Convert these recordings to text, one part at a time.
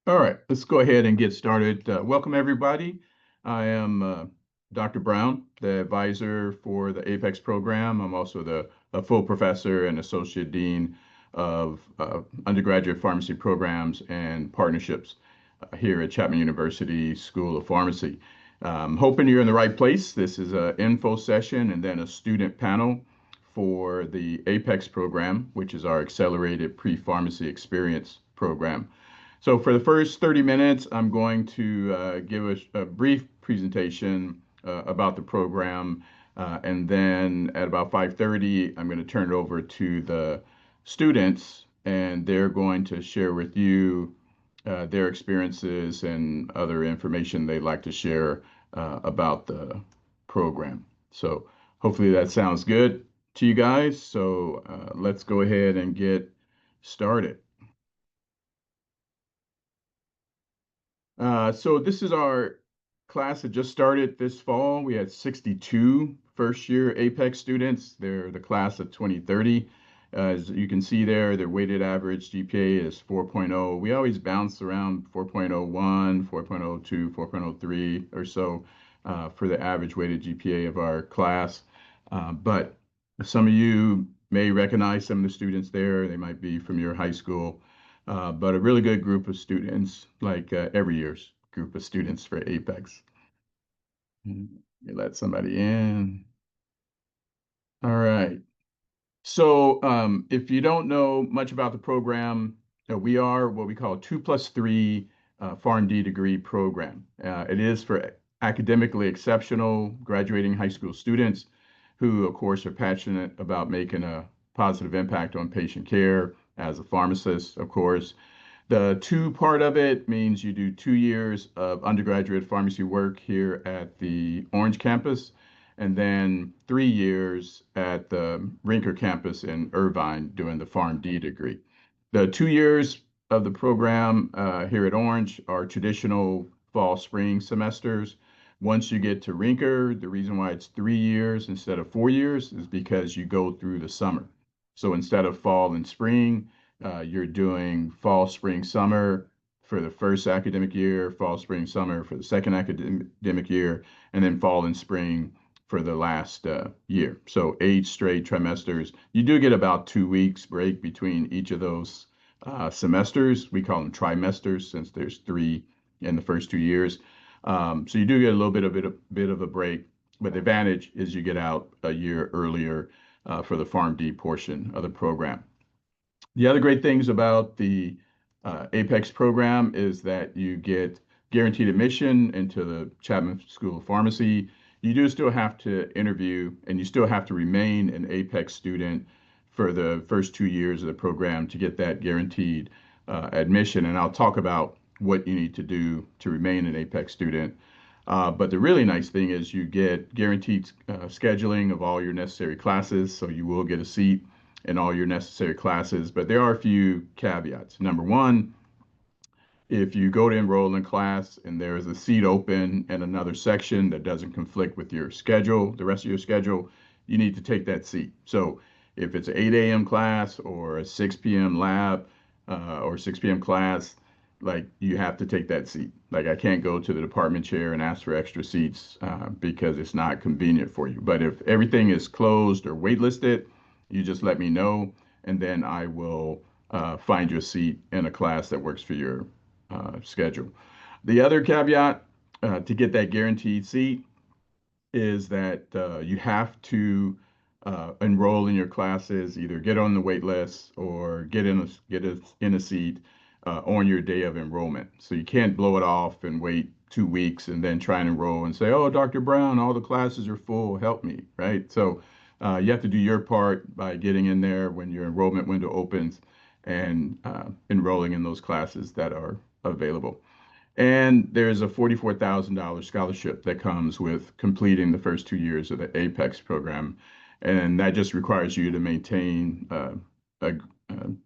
All right, let's go ahead and get started. Welcome, everybody. I am Dr. Brown, the advisor for the APEX program. I'm also a full professor and associate dean of undergraduate pharmacy programs and partnerships here at Chapman University School of Pharmacy. Hoping you're in the right place. This is an info session and then a student panel for the APEX program, which is our Accelerated Pre-Pharmacy Experience program. So for the first 30 minutes, I'm going to give a brief presentation about the program. And then at about 5:30, I'm going to turn it over to the students, and they're going to share with you their experiences and other information they'd like to share about the program. So hopefully that sounds good to you guys. So let's go ahead and get started. So this is our class that just started this fall. We had 62 first-year APEX students. They're the class of 2030. As you can see there, their weighted average GPA is 4.0. We always bounce around 4.01, 4.02, 4.03 or so for the average weighted GPA of our class. But some of you may recognize some of the students there. They might be from your high school, but a really good group of students, like every year's group of students for Apex. You let somebody in. All right. So if you don't know much about the program, we are what we call a 2+3 PharmD degree program. It is for academically exceptional graduating high school students who, of course, are passionate about making a positive impact on patient care as a pharmacist, of course. The two part of it means you do 2 years of undergraduate pharmacy work here at the Orange campus, and then 3 years at the Rinker campus in Irvine doing the PharmD degree. The 2 years of the program here at Orange are traditional fall spring semesters. Once you get to Rinker, the reason why it's 3 years instead of 4 years is because you go through the summer. So instead of fall and spring, you're doing fall, spring, summer for the first academic year, fall, spring, summer for the second academic year, and then fall and spring for the last year. So 8 straight trimesters. You do get about 2 weeks break between each of those semesters. We call them trimesters since there's three in the first 2 years. So you do get a little bit of a break, but the advantage is you get out a year earlier for the PharmD portion of the program. The other great things about the Apex program is that you get guaranteed admission into the Chapman School of Pharmacy. You do still have to interview and you still have to remain an Apex student for the first 2 years of the program to get that guaranteed admission. And I'll talk about what you need to do to remain an Apex student. But the really nice thing is you get guaranteed scheduling of all your necessary classes, so you will get a seat in all your necessary classes. But there are a few caveats. Number one, if you go to enroll in class and there is a seat open in another section that doesn't conflict with your schedule, the rest of your schedule, you need to take that seat. So if it's an 8 a.m. class or a 6 p.m. lab or 6 p.m. class, like you have to take that seat. Like I can't go to the department chair and ask for extra seats because it's not convenient for you. But if everything is closed or waitlisted, you just let me know, and then I will find you a seat in a class that works for your schedule. The other caveat to get that guaranteed seat is that you have to enroll in your classes, either get on the wait list or get in a seat on your day of enrollment. So you can't blow it off and wait 2 weeks and then try and enroll and say, "Oh, Dr. Brown, all the classes are full. Help me," right? So you have to do your part by getting in there when your enrollment window opens and enrolling in those classes that are available. And there's a $44,000 scholarship that comes with completing the first 2 years of the APEX program. And that just requires you to maintain a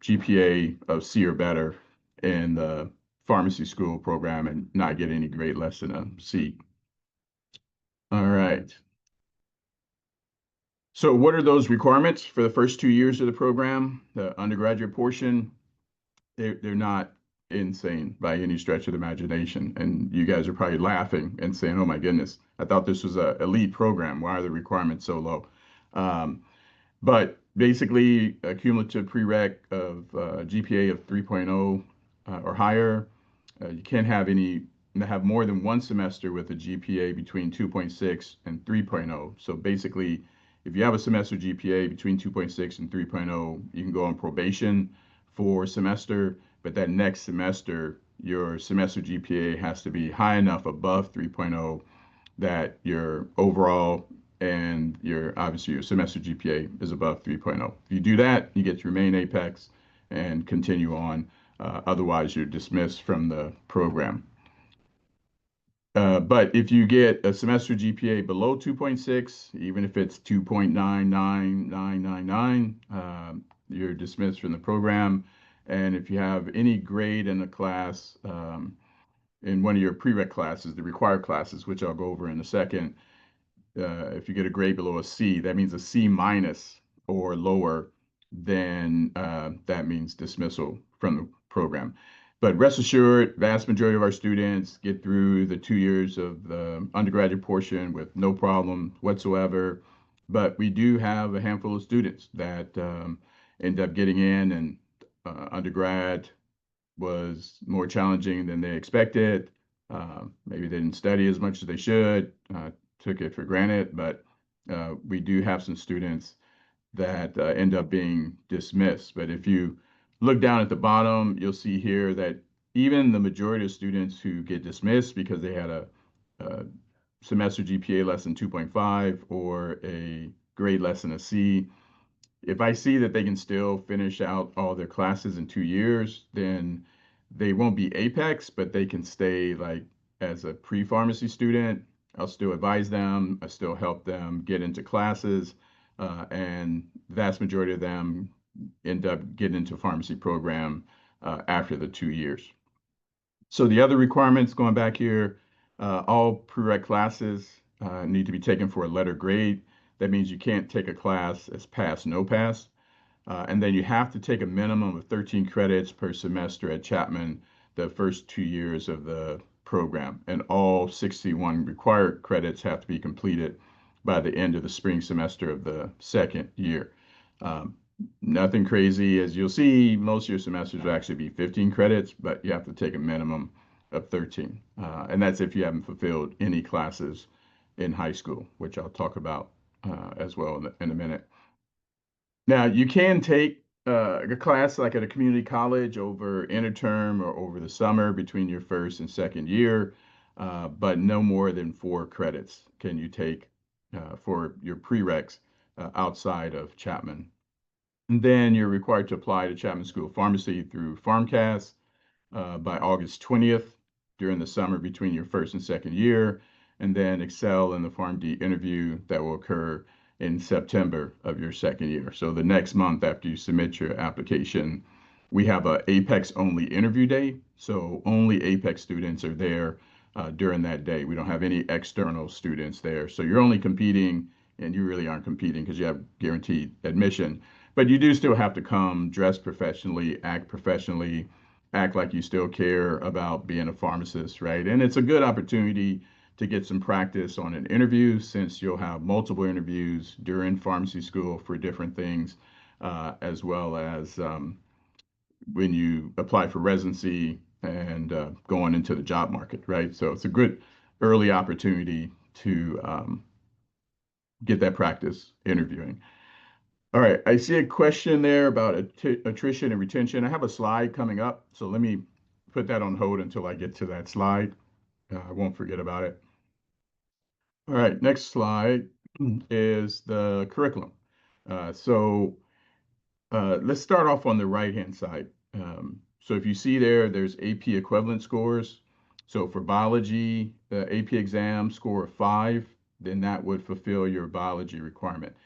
GPA of C or better in the pharmacy school program and not get any grade less than a C. All right. So what are those requirements for the first 2 years of the program? The undergraduate portion, they're not insane by any stretch of the imagination. And you guys are probably laughing and saying, "Oh my goodness, I thought this was a elite program. Why are the requirements so low?" Um, but basically, a cumulative prereq of GPA of 3.0 or higher. You can't have more than one semester with a GPA between 2.6 and 3.0. So basically, if you have a semester GPA between 2.6 and 3.0, you can go on probation for a semester, but that next semester, your semester GPA has to be high enough above 3.0 that your overall and your obviously your semester GPA is above 3.0. If you do that, you get to remain Apex and continue on. Otherwise, you're dismissed from the program. But if you get a semester GPA below 2.6, even if it's 2.99999, you're dismissed from the program. And if you have any grade in the class, in one of your prereq classes, the required classes, which I'll go over in a second, if you get a grade below a C, that means a C minus or lower, then that means dismissal from the program. But rest assured, vast majority of our students get through the 2 years of the undergraduate portion with no problem whatsoever. But we do have a handful of students that end up getting in, and undergrad was more challenging than they expected. Maybe they didn't study as much as they should, took it for granted, but we do have some students that end up being dismissed. But if you look down at the bottom, you'll see here that even the majority of students who get dismissed because they had a semester GPA less than 2.5 or a grade less than a C, if I see that they can still finish out all their classes in 2 years, then they won't be Apex, but they can stay like as a pre-pharmacy student. I'll still advise them. I still help them get into classes, and the vast majority of them end up getting into pharmacy program after the 2 years. So the other requirements going back here, all prereq classes need to be taken for a letter grade. That means you can't take a class as pass, no pass. And then you have to take a minimum of 13 credits per semester at Chapman the first 2 years of the program. And all 61 required credits have to be completed by the end of the spring semester of the second year. Um, Nothing crazy. As you'll see, most of your semesters will actually be 15 credits, but you have to take a minimum of 13. And that's if you haven't fulfilled any classes in high school, which I'll talk about as well in a minute. Now, you can take a class like at a community college over interterm or over the summer between your first and second year, but no more than 4 credits can you take for your prereqs outside of Chapman. And then you're required to apply to Chapman School of Pharmacy through PharmCAS by August 20th during the summer between your first and second year, and then excel in the PharmD interview that will occur in September of your second year. So the next month after you submit your application, we have a Apex only interview day. So only Apex students are there during that day. We don't have any external students there. So you're only competing, and you really aren't competing because you have guaranteed admission. But you do still have to come dress professionally, act like you still care about being a pharmacist, right? And it's a good opportunity to get some practice on an interview since you'll have multiple interviews during pharmacy school for different things, as well as when you apply for residency and going into the job market, right? So it's a good early opportunity to get that practice interviewing. All right, I see a question there about attrition and retention. I have a slide coming up, so let me put that on hold until I get to that slide. I won't forget about it. All right, next slide is the curriculum. Let's start off on the right-hand side. So if you see there, there's AP equivalent scores. So for biology, the AP exam score of 5, then that would fulfill your biology requirement.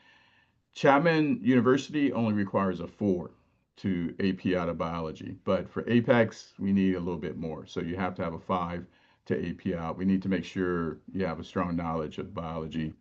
Chapman University only requires a 4 to AP out of biology, but for Apex, we need a little bit more. So you have to have a 5 to AP out. We need to make sure you have a strong knowledge of biology.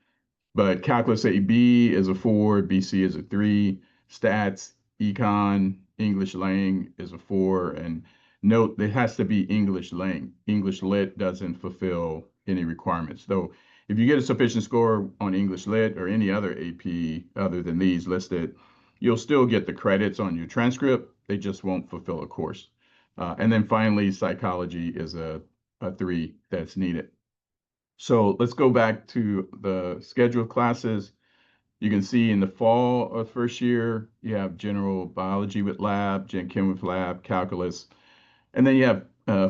But Calculus AB is a 4, BC is a 3, Stats, Econ, English Lang is a 4, and Note, it has to be English Lang. English Lit doesn't fulfill any requirements. Though, if you get a sufficient score on English Lit or any other AP other than these listed, you'll still get the credits on your transcript. They just won't fulfill a course. And then finally, psychology is a 3 that's needed. So let's go back to the scheduled classes. You can see in the fall of first year, you have general biology with lab, gen chem with lab, calculus, and then you have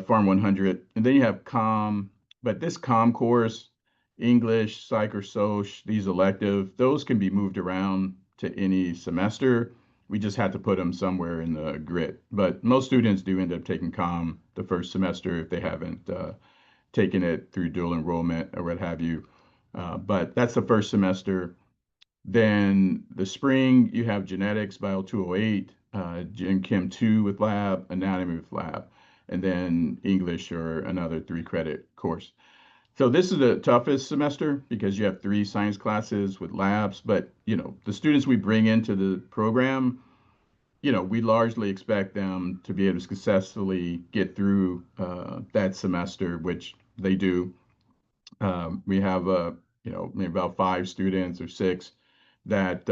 Farm 100, and then you have COM. But this COM course, English, Psych or Soc, these elective, those can be moved around to any semester. We just had to put them somewhere in the grid. But most students do end up taking COM the first semester if they haven't taken it through dual enrollment or what have you. But that's the first semester. Then the spring, you have genetics, bio 208, gen chem 2 with lab, anatomy with lab, and then English or another 3 credit course. So this is the toughest semester because you have 3 science classes with labs, but the students we bring into the program, we largely expect them to be able to successfully get through that semester, which they do. We have maybe about 5 students or 6 that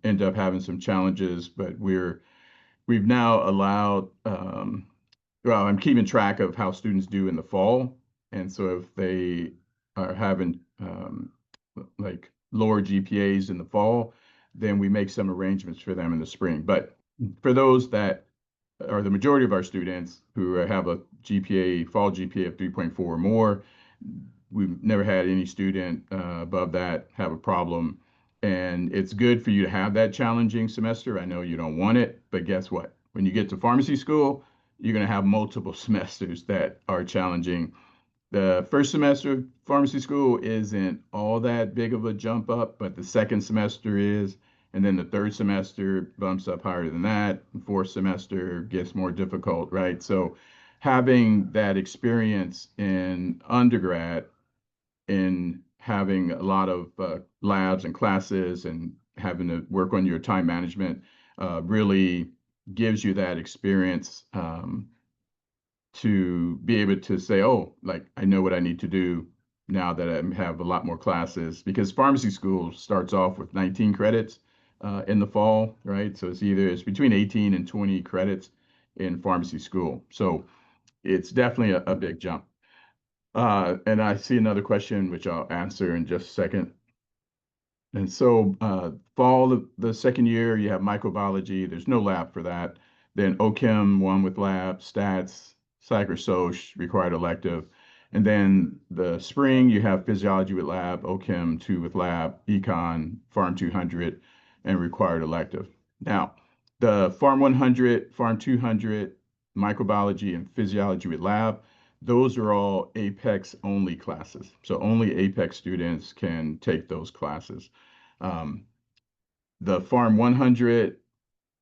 end up having some challenges, but we've now allowed, well, I'm keeping track of how students do in the fall. And so if they are having like lower GPAs in the fall, then we make some arrangements for them in the spring. But for those that are the majority of our students who have a fall GPA of 3.4 or more, we've never had any student above that have a problem. And it's good for you to have that challenging semester. I know you don't want it, but guess what? When you get to pharmacy school, you're going to have multiple semesters that are challenging. The first semester of pharmacy school isn't all that big of a jump up, but the second semester is. And then the third semester bumps up higher than that. The fourth semester gets more difficult, right? So having that experience in undergrad in having a lot of labs and classes and having to work on your time management really gives you that experience to be able to say, oh, like I know what I need to do now that I have a lot more classes because pharmacy school starts off with 19 credits in the fall, right? So it's between 18 and 20 credits in pharmacy school. So it's definitely a big jump. And I see another question, which I'll answer in just a second. And so, fall the second year, you have microbiology. There's no lab for that. Then OChem, one with lab, stats, psych or soc, required elective. And then the spring, you have physiology with lab, OChem, 2 with lab, econ, Pharm 200, and required elective. Now, the Pharm 100, Pharm 200, microbiology, and physiology with lab, those are all APEX only classes. So only APEX students can take those classes. Um, the Pharm 100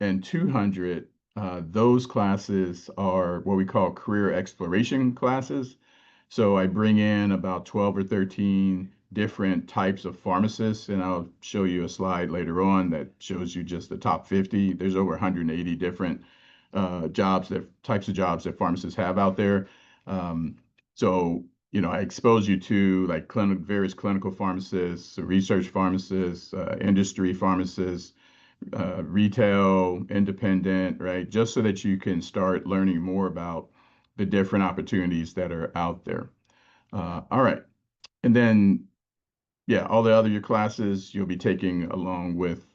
and 200, those classes are what we call career exploration classes. So I bring in about 12 or 13 different types of pharmacists, and I'll show you a slide later on that shows you just the top 50. There's over 180 different types of jobs that pharmacists have out there. Um, so, I expose you to like various clinical pharmacists, research pharmacists, industry pharmacists, retail, independent, right? Just so that you can start learning more about the different opportunities that are out there. All right. And then, yeah, all the other your classes you'll be taking along with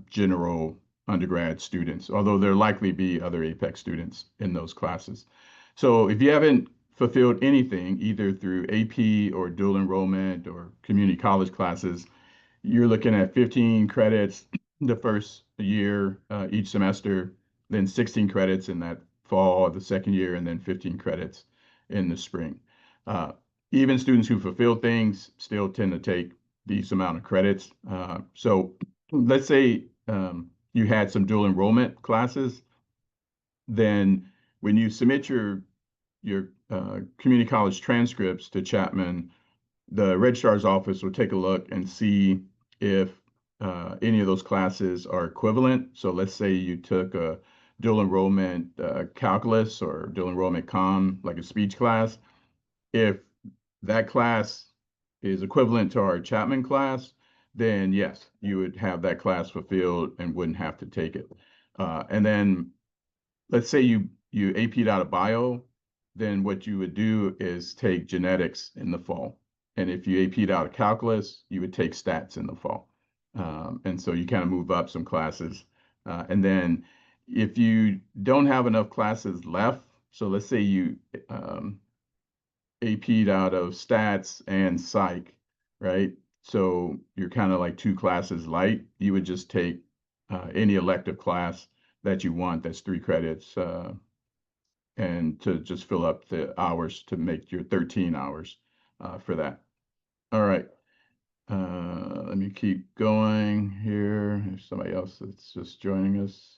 general undergrad students, although there'll likely be other APEX students in those classes. So if you haven't fulfilled anything, either through AP or dual enrollment or community college classes, you're looking at 15 credits the first year, each semester, then 16 credits in that fall of the second year, and then 15 credits in the spring. Uh, Even students who fulfill things still tend to take these amount of credits. So let's say you had some dual enrollment classes, then when you submit your community college transcripts to Chapman, the registrar's office will take a look and see if any of those classes are equivalent. So let's say you took a dual enrollment calculus or dual enrollment like a speech class, if that class is equivalent to our Chapman class, then yes, you would have that class fulfilled and wouldn't have to take it. And then let's say you AP'd out of bio, then what you would do is take genetics in the fall. And if you AP'd out of calculus, you would take stats in the fall. And so you kind of move up some classes. And then if you don't have enough classes left, so let's say you AP'd out of stats and psych, right? So you're kind of like two classes light. You would just take any elective class that you want that's 3 credits and to just fill up the hours to make your 13 hours for that. All right. Let me keep going here. There's somebody else that's just joining us.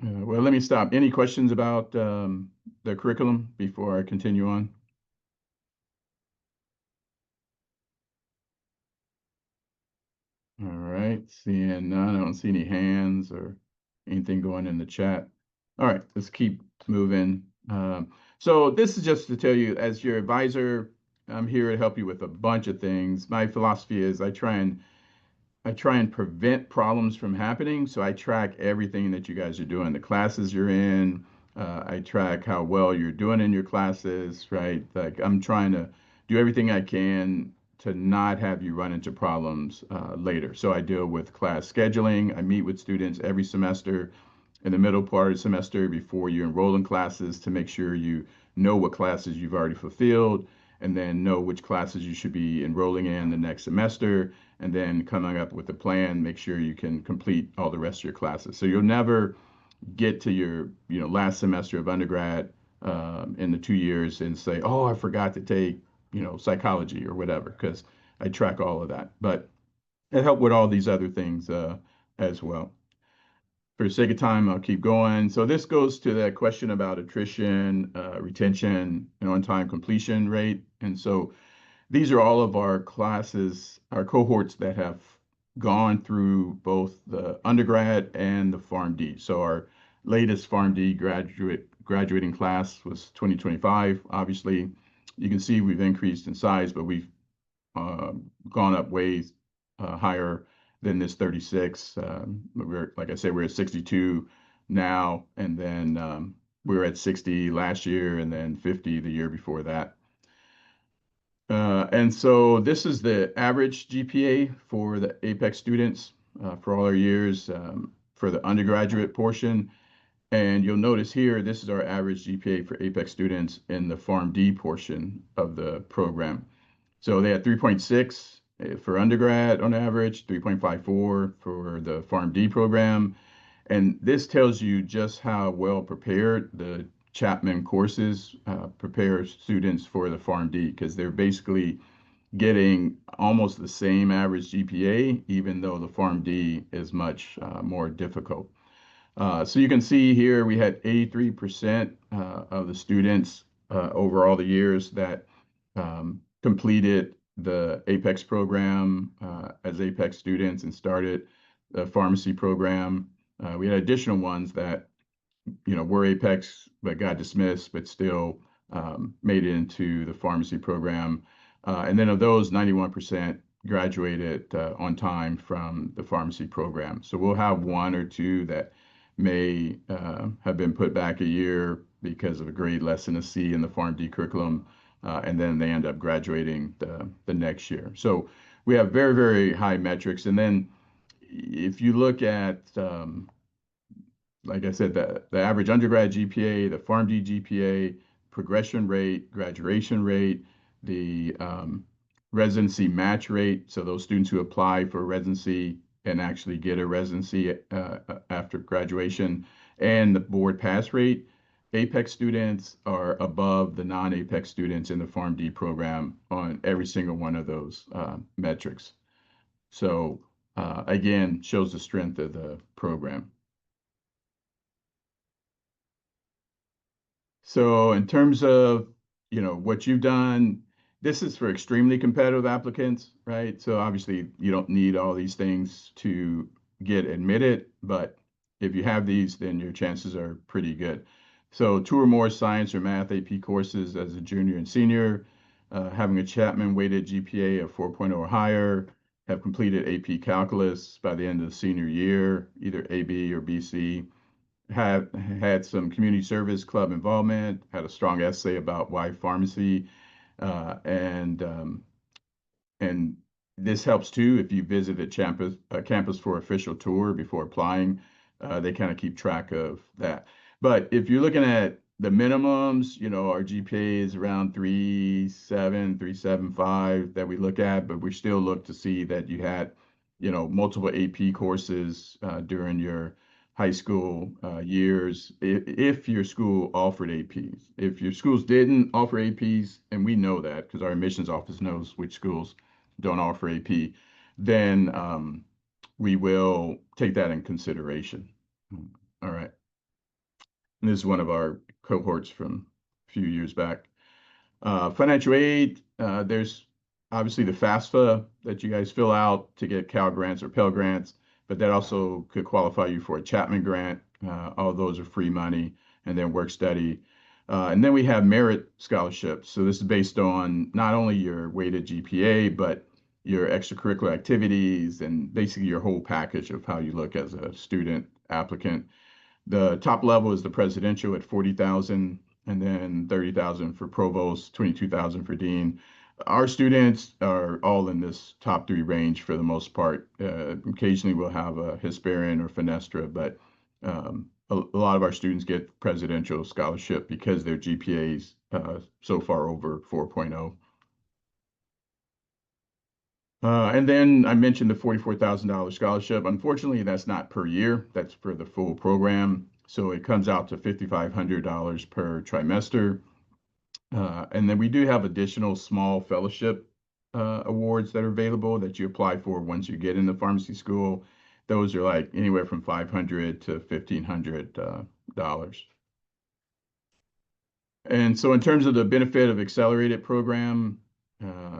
Well, let me stop. Any questions about the curriculum before I continue on? All right, seeing none. I don't see any hands or anything going in the chat. All right, let's keep moving. So this is just to tell you, as your advisor, I'm here to help you with a bunch of things. My philosophy is I try and prevent problems from happening. So I track everything that you guys are doing, the classes you're in. I track how well you're doing in your classes, right? Like I'm trying to do everything I can to not have you run into problems later. So I deal with class scheduling. I meet with students every semester in the middle part of the semester before you enroll in classes to make sure you know what classes you've already fulfilled and then know which classes you should be enrolling in the next semester and then coming up with a plan, make sure you can complete all the rest of your classes. So you'll never get to your last semester of undergrad in the 2 years and say, oh, I forgot to take psychology or whatever, because I track all of that. But it helped with all these other things as well. For the sake of time, I'll keep going. So this goes to that question about attrition, retention, and on-time completion rate. And so these are all of our classes, our cohorts that have gone through both the undergrad and the PharmD. So our latest PharmD graduating class was 2025. Obviously, you can see we've increased in size, but we've gone up way higher than this 36. Like I said, we're at 62 now, and then we were at 60 last year, and then 50 the year before that. And so this is the average GPA for the Apex students for all our years for the undergraduate portion. And you'll notice here, this is our average GPA for Apex students in the PharmD portion of the program. So they had 3.6 for undergrad on average, 3.54 for the PharmD program. And this tells you just how well prepared the Chapman courses prepare students for the PharmD, because they're basically getting almost the same average GPA, even though the PharmD is much more difficult. So you can see here we had 83% of the students over all the years that completed the APEX program as APEX students and started the pharmacy program. We had additional ones that were APEX but got dismissed, but still made it into the pharmacy program. And then of those, 91% graduated on time from the pharmacy program. So we'll have one or two that may have been put back a year because of a grade less than a C in the PharmD curriculum, and then they end up graduating the next year. So we have very, very high metrics. And then if you look at like I said, the average undergrad GPA, the PharmD GPA, progression rate, graduation rate, the residency match rate. So those students who apply for residency and actually get a residency after graduation, and the board pass rate. APEX students are above the non-APEX students in the PharmD program on every single one of those metrics. So again, shows the strength of the program. So in terms of, what you've done, this is for extremely competitive applicants, right? So obviously you don't need all these things to get admitted, but if you have these, then your chances are pretty good. So two or more science or math AP courses as a junior and senior, having a Chapman weighted GPA of 4.0 or higher, have completed AP calculus by the end of the senior year, either AB or BC, have had some community service club involvement, had a strong essay about why pharmacy, and this helps too if you visit a campus for official tour before applying. They kind of keep track of that. But if you're looking at the minimums, our GPA is around 3.7, 3.75 that we look at, but we still look to see that you had, multiple AP courses during your high school years if your school offered APs. If your schools didn't offer APs, and we know that because our admissions office knows which schools don't offer AP, then we will take that in consideration. All right. And this is one of our cohorts from a few years back. Financial aid, there's obviously the FAFSA that you guys fill out to get Cal grants or Pell grants, but that also could qualify you for a Chapman grant. All those are free money, and then work study. And then we have merit scholarships. So this is based on not only your weighted GPA, but your extracurricular activities and basically your whole package of how you look as a student applicant. The top level is the presidential at 40,000, and then 30,000 for provost, 22,000 for dean. Our students are all in this top three range for the most part. Occasionally we'll have a Hesperian or Fenestra, but a lot of our students get presidential scholarship because their GPAs so far over 4.0. And then I mentioned the $44,000 scholarship. Unfortunately, that's not per year. That's for the full program. So it comes out to $5,500 per trimester. And then we do have additional small fellowship awards that are available that you apply for once you get into pharmacy school. Those are like anywhere from $500 to $1,500. And so in terms of the benefit of accelerated program,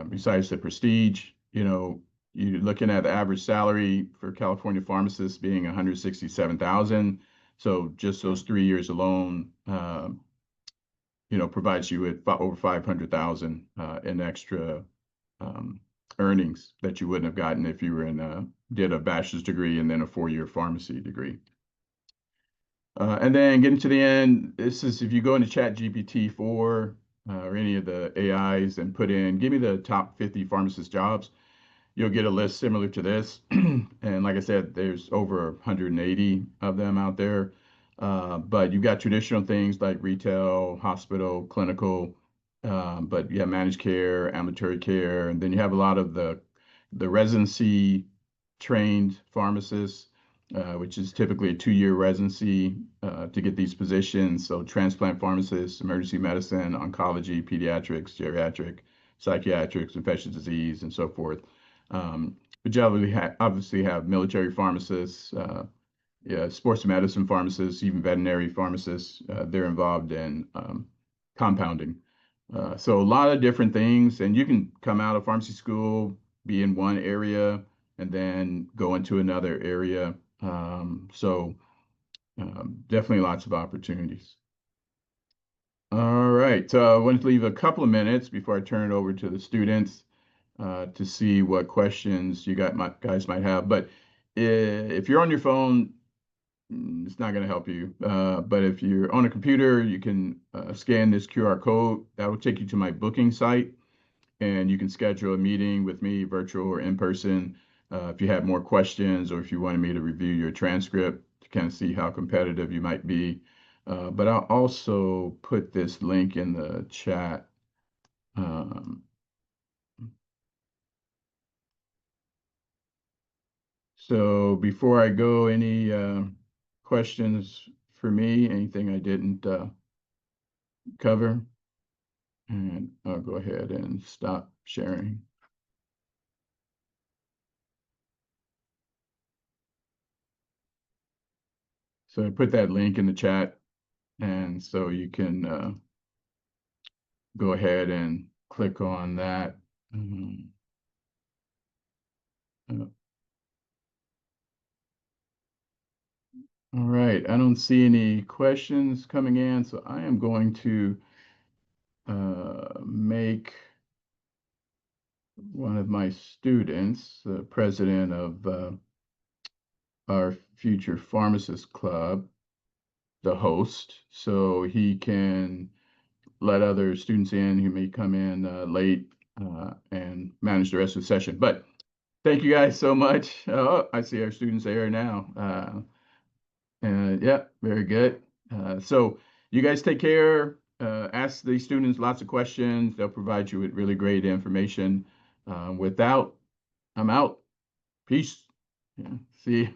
besides the prestige, you're looking at the average salary for California pharmacists being 167,000. So just those 3 years alone, provides you with over 500,000 in extra earnings that you wouldn't have gotten if you were did a bachelor's degree and then a 4-year pharmacy degree. And then getting to the end, this is if you go into ChatGPT-4 or any of the AIs and put in, give me the top 50 pharmacist jobs, you'll get a list similar to this. And like I said, there's over 180 of them out there. But you've got traditional things like retail, hospital, clinical, but you have managed care, ambulatory care, and then you have a lot of the residency trained pharmacists, which is typically a 2-year residency to get these positions. So transplant pharmacists, emergency medicine, oncology, pediatrics, geriatric, psychiatrics, infectious disease, and so forth. But you obviously have military pharmacists, yeah, sports medicine pharmacists, even veterinary pharmacists. They're involved in compounding. So a lot of different things, and you can come out of pharmacy school, be in one area, and then go into another area. So definitely lots of opportunities. All right, I wanted to leave a couple of minutes before I turn it over to the students to see what questions you guys might have. But if you're on your phone, it's not going to help you. But if you're on a computer, you can scan this QR code. That will take you to my booking site, and you can schedule a meeting with me, virtual or in person, if you have more questions or if you wanted me to review your transcript to kind of see how competitive you might be. But I'll also put this link in the chat. So before I go, any questions for me? Anything I didn't cover? And I'll go ahead and stop sharing. So I put that link in the chat, and so you can go ahead and click on that. Uh, All right, I don't see any questions coming in, so I am going to make one of my students the president of our Future Pharmacist Club, the host, so he can let other students in who may come in late and manage the rest of the session. But thank you guys so much. Oh, I see our students there now. And yeah, very good. So you guys take care. Ask the students lots of questions. They'll provide you with really great information. Without, I'm out. Peace. Yeah, see you.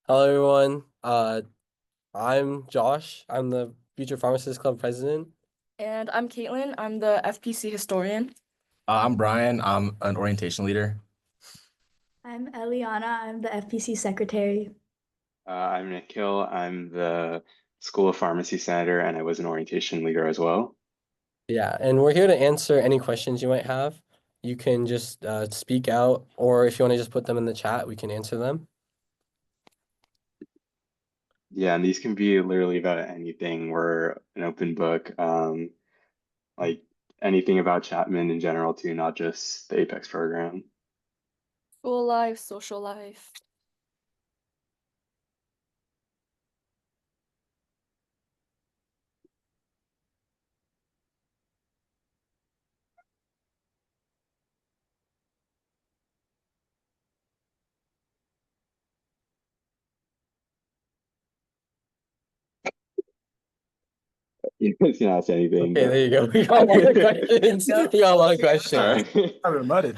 Hello, everyone. I'm Josh. I'm the Future Pharmacist Club president. And I'm Caitlin. I'm the FPC historian. I'm Brian. I'm an orientation leader. I'm Eliana. I'm the FPC secretary. I'm Nikhil. I'm the School of Pharmacy senator, and I was an orientation leader as well. Yeah, and we're here to answer any questions you might have. You can just speak out, or if you want to just put them in the chat, we can answer them. Yeah, and these can be literally about anything. We're an open book, like anything about Chapman in general too, not just the Apex program. School life, social life. You can ask anything. Okay, there you go. We got a lot of questions. We got a lot of questions. All right. I'm mudded.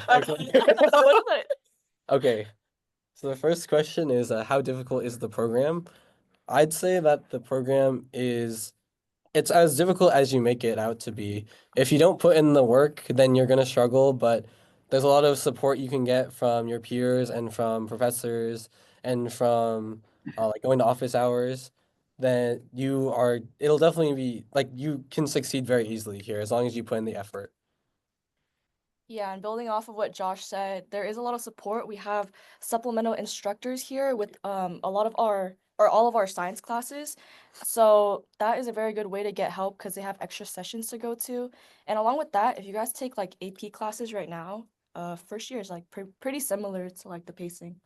Okay, so the first question is how difficult is the program? I'd say that the program it's as difficult as you make it out to be. If you don't put in the work, then you're gonna struggle, but there's a lot of support you can get from your peers and from professors and from like going to office hours. Then it'll definitely be like you can succeed very easily here as long as you put in the effort. Yeah, and building off of what Josh said, there is a lot of support. We have supplemental instructors here with a lot of our or all of our science classes. So that is a very good way to get help because they have extra sessions to go to. And along with that, if you guys take like AP classes right now, first year is like pretty similar to like the pacing.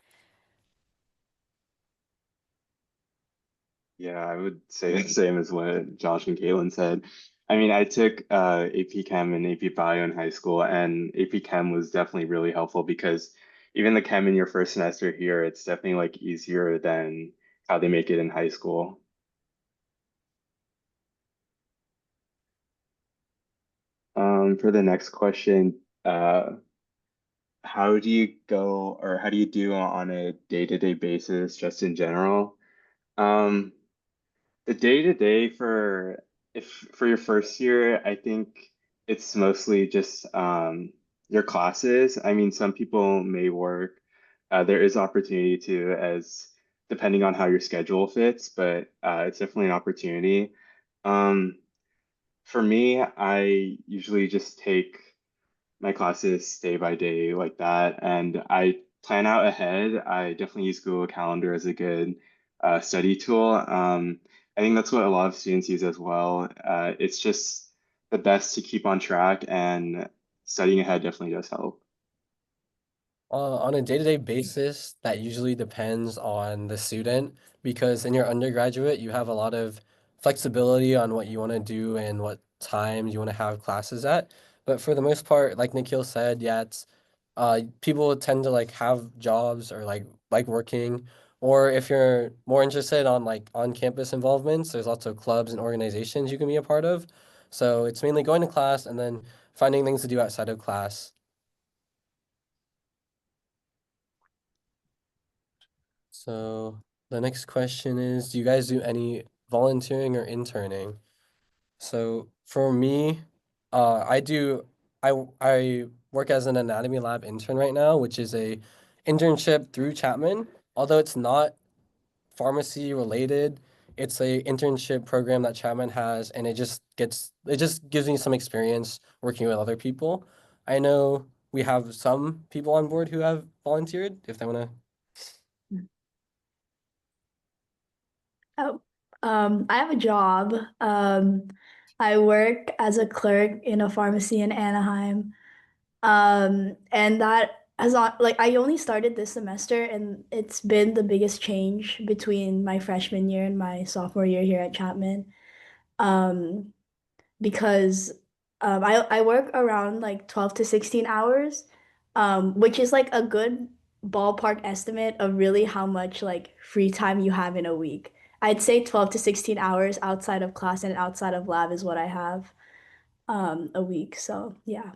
Yeah, I would say the same as what Josh and Caitlin said. I mean, I took AP Chem and AP Bio in high school, and AP Chem was definitely really helpful because even the chem in your first semester here, it's definitely like easier than how they make it in high school. For the next question, how do you go or how do you do on a day-to-day basis, just in general? Um, The day to day for if for your first year, I think it's mostly just your classes. I mean, some people may work. There is opportunity to, as depending on how your schedule fits, but it's definitely an opportunity. Um, for me, I usually just take my classes day by day like that, and I plan out ahead. I definitely use Google Calendar as a good study tool. I think that's what a lot of students use as well. It's just the best to keep on track, and studying ahead definitely does help. On a day-to-day basis, that usually depends on the student because in your undergraduate, you have a lot of flexibility on what you want to do and what time you want to have classes at. But for the most part, like Nikhil said, yeah, it's people tend to like have jobs or like working, or if you're more interested on like on-campus involvements, there's lots of clubs and organizations you can be a part of. So it's mainly going to class and then finding things to do outside of class. So the next question is, do you guys do any volunteering or interning? So for me, I work as an anatomy lab intern right now, which is a internship through Chapman. Although it's not pharmacy related, it's a internship program that Chapman has, and it just gives me some experience working with other people. I know we have some people on board who have volunteered if they want to. Oh, I have a job. I work as a clerk in a pharmacy in Anaheim. And that has not like I only started this semester, and it's been the biggest change between my freshman year and my sophomore year here at Chapman. Um, because I work around like 12 to 16 hours, which is like a good ballpark estimate of really how much like free time you have in a week. I'd say 12 to 16 hours outside of class and outside of lab is what I have a week. So yeah.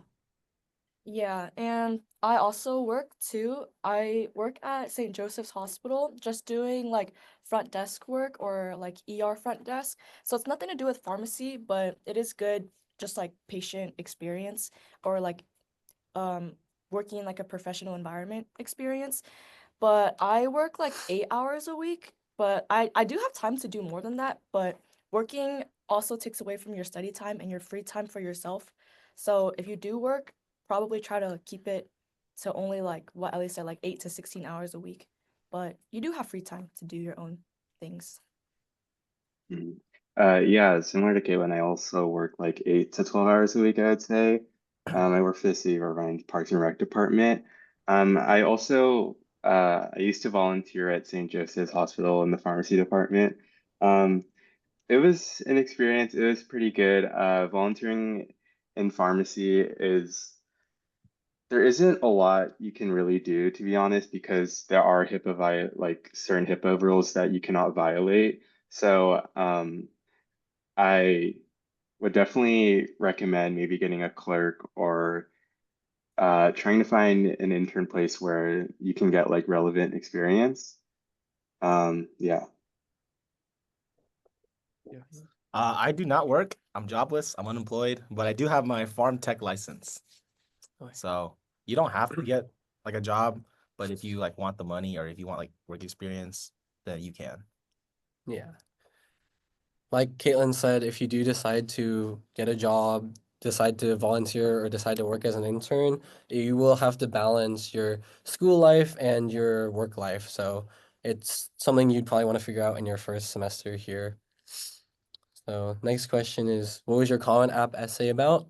Yeah, and I also work too. I work at St. Joseph's Hospital, just doing like front desk work or like ER front desk. So it's nothing to do with pharmacy, but it is good, just like patient experience or like um working in like a professional environment experience. But I work like 8 hours a week, but I do have time to do more than that, but working also takes away from your study time and your free time for yourself. So if you do work, probably try to keep it to only like what Ellie said, like 8 to 16 hours a week. But you do have free time to do your own things. Mhm. Yeah, similar to Caitlin, I also work like 8 to 12 hours a week, I would say. I work for the City of Irvine Parks and Rec department. I also I used to volunteer at St. Joseph's Hospital in the pharmacy department. Um, it was an experience. It was pretty good. Volunteering in pharmacy is there isn't a lot you can really do, to be honest, because there are like certain HIPAA rules that you cannot violate. So I would definitely recommend maybe getting a clerk or trying to find an intern place where you can get like relevant experience. Yeah. I do not work. I'm jobless. I'm unemployed, but I do have my farm tech license. Nice. So you don't have to get like a job, but if you like want the money or if you want like work experience, then you can. Yeah. Like Caitlin said, if you do decide to get a job, decide to volunteer, or decide to work as an intern, you will have to balance your school life and your work life. So it's something you'd probably want to figure out in your first semester here. So next question is, what was your Common App essay about?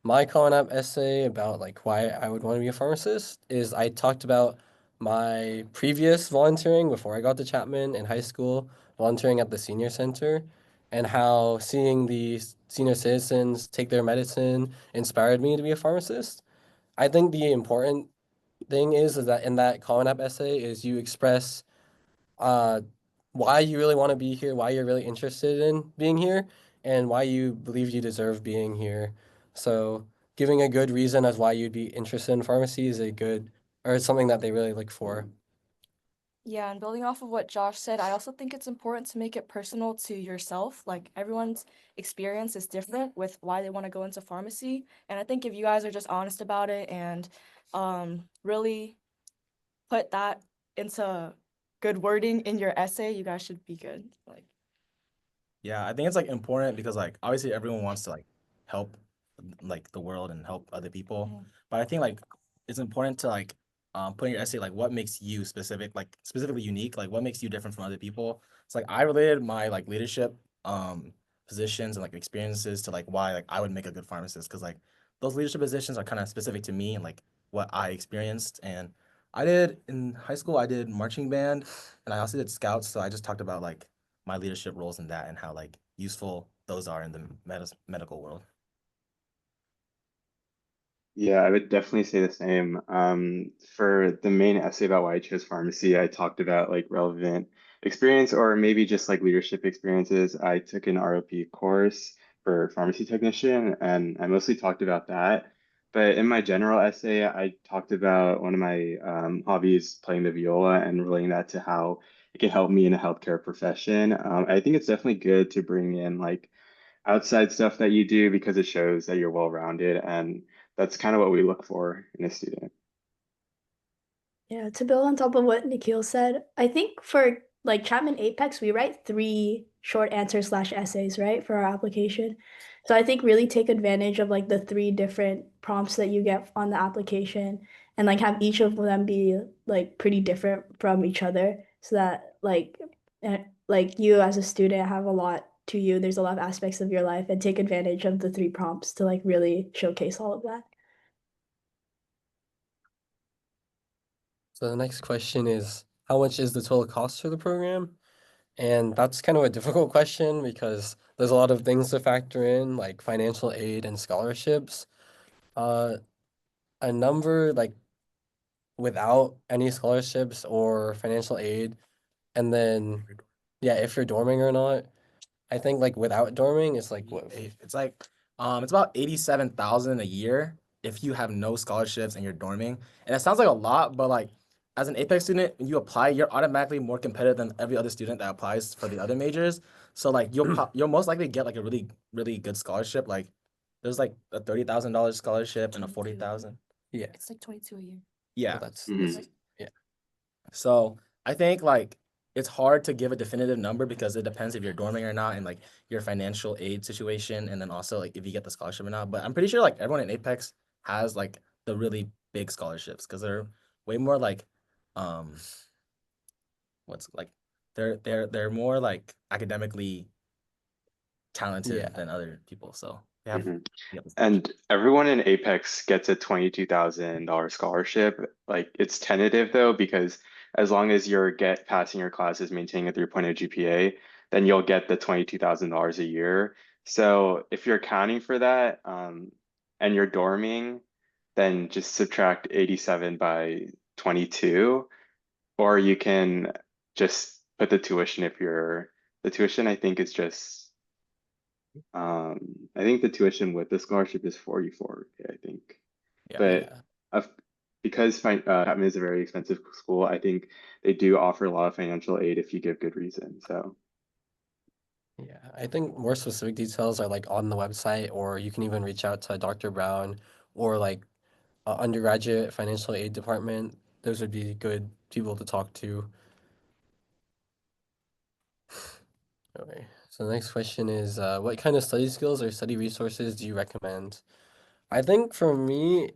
My Common App essay about like why I would want to be a pharmacist is I talked about my previous volunteering before I got to Chapman in high school, volunteering at the senior center, and how seeing the senior citizens take their medicine inspired me to be a pharmacist. I think the important thing is that in that Common App essay is you express uh, why you really want to be here, why you're really interested in being here, and why you believe you deserve being here. So giving a good reason as why you'd be interested in pharmacy is a good, or it's something that they really look for. Yeah, and building off of what Josh said, I also think it's important to make it personal to yourself. Like everyone's experience is different with why they want to go into pharmacy. And I think if you guys are just honest about it and really put that into good wording in your essay, you guys should be good. Like, Yeah, I think it's like important because like obviously everyone wants to like help like the world and help other people. Mhm. But I think like it's important to like put in your essay like what makes you specifically unique, like what makes you different from other people. It's like I related my like leadership positions and like experiences to like why like I would make a good pharmacist because like those leadership positions are kind of specific to me and like what I experienced. And I did in high school, I did marching band and I also did scouts. So I just talked about like my leadership roles in that and how like useful those are in the medical world. Yeah, I would definitely say the same. For the main essay about why I chose pharmacy, I talked about like relevant experience or maybe just like leadership experiences. I took an ROP course for pharmacy technician, and I mostly talked about that. But in my general essay, I talked about one of my hobbies, playing the viola, and relating that to how it can help me in a healthcare profession. I think it's definitely good to bring in like outside stuff that you do because it shows that you're well-rounded, and that's kind of what we look for in a student. Yeah, to build on top of what Nikhil said, I think for like Chapman Apex, we write 3 short answers / essays, right, for our application. So I think really take advantage of like the 3 different prompts that you get on the application and like have each of them be like pretty different from each other so that like you as a student have a lot to you. There's a lot of aspects of your life and take advantage of the 3 prompts to like really showcase all of that. So the next question is, how much is the total cost for the program? And that's kind of a difficult question because there's a lot of things to factor in, like financial aid and scholarships. A number like without any scholarships or financial aid, and then yeah, if you're dorming or not. I think like without dorming, it's like what? It's like it's about 87,000 a year if you have no scholarships and you're dorming. And it sounds like a lot, but like as an Apex student, when you apply, you're automatically more competitive than every other student that applies for the other majors. So like you'll most likely get like a really good scholarship. Like there's like a $30,000 scholarship and a 40,000. Yeah, It's like 22 a year. Yeah. that's Mhm. So I think like it's hard to give a definitive number because it depends if you're dorming or not and like your financial aid situation and then also like if you get the scholarship or not. But I'm pretty sure like everyone in Apex has like the really big scholarships because they're way more like what's like they're more like academically talented Yeah. than other people. So they have Mhm. yeah, the And everyone in Apex gets a $22,000 scholarship. Like it's tentative though, because as long as you're passing your classes, maintaining a 3.0 GPA, then you'll get the $22,000 a year. So if you're accounting for that, and you're dorming, then just subtract 87 by 22, or you can just put the tuition the tuition I think is just I think the tuition with the scholarship is 44K, I think. Yeah. But Yeah. of because Chapman is a very expensive school, I think they do offer a lot of financial aid if you give good reason. So Yeah, I think more specific details are like on the website, or you can even reach out to Dr. Brown or like undergraduate financial aid department. Those would be good people to talk to. Okay, so the next question is, what kind of study skills or study resources do you recommend? I think for me,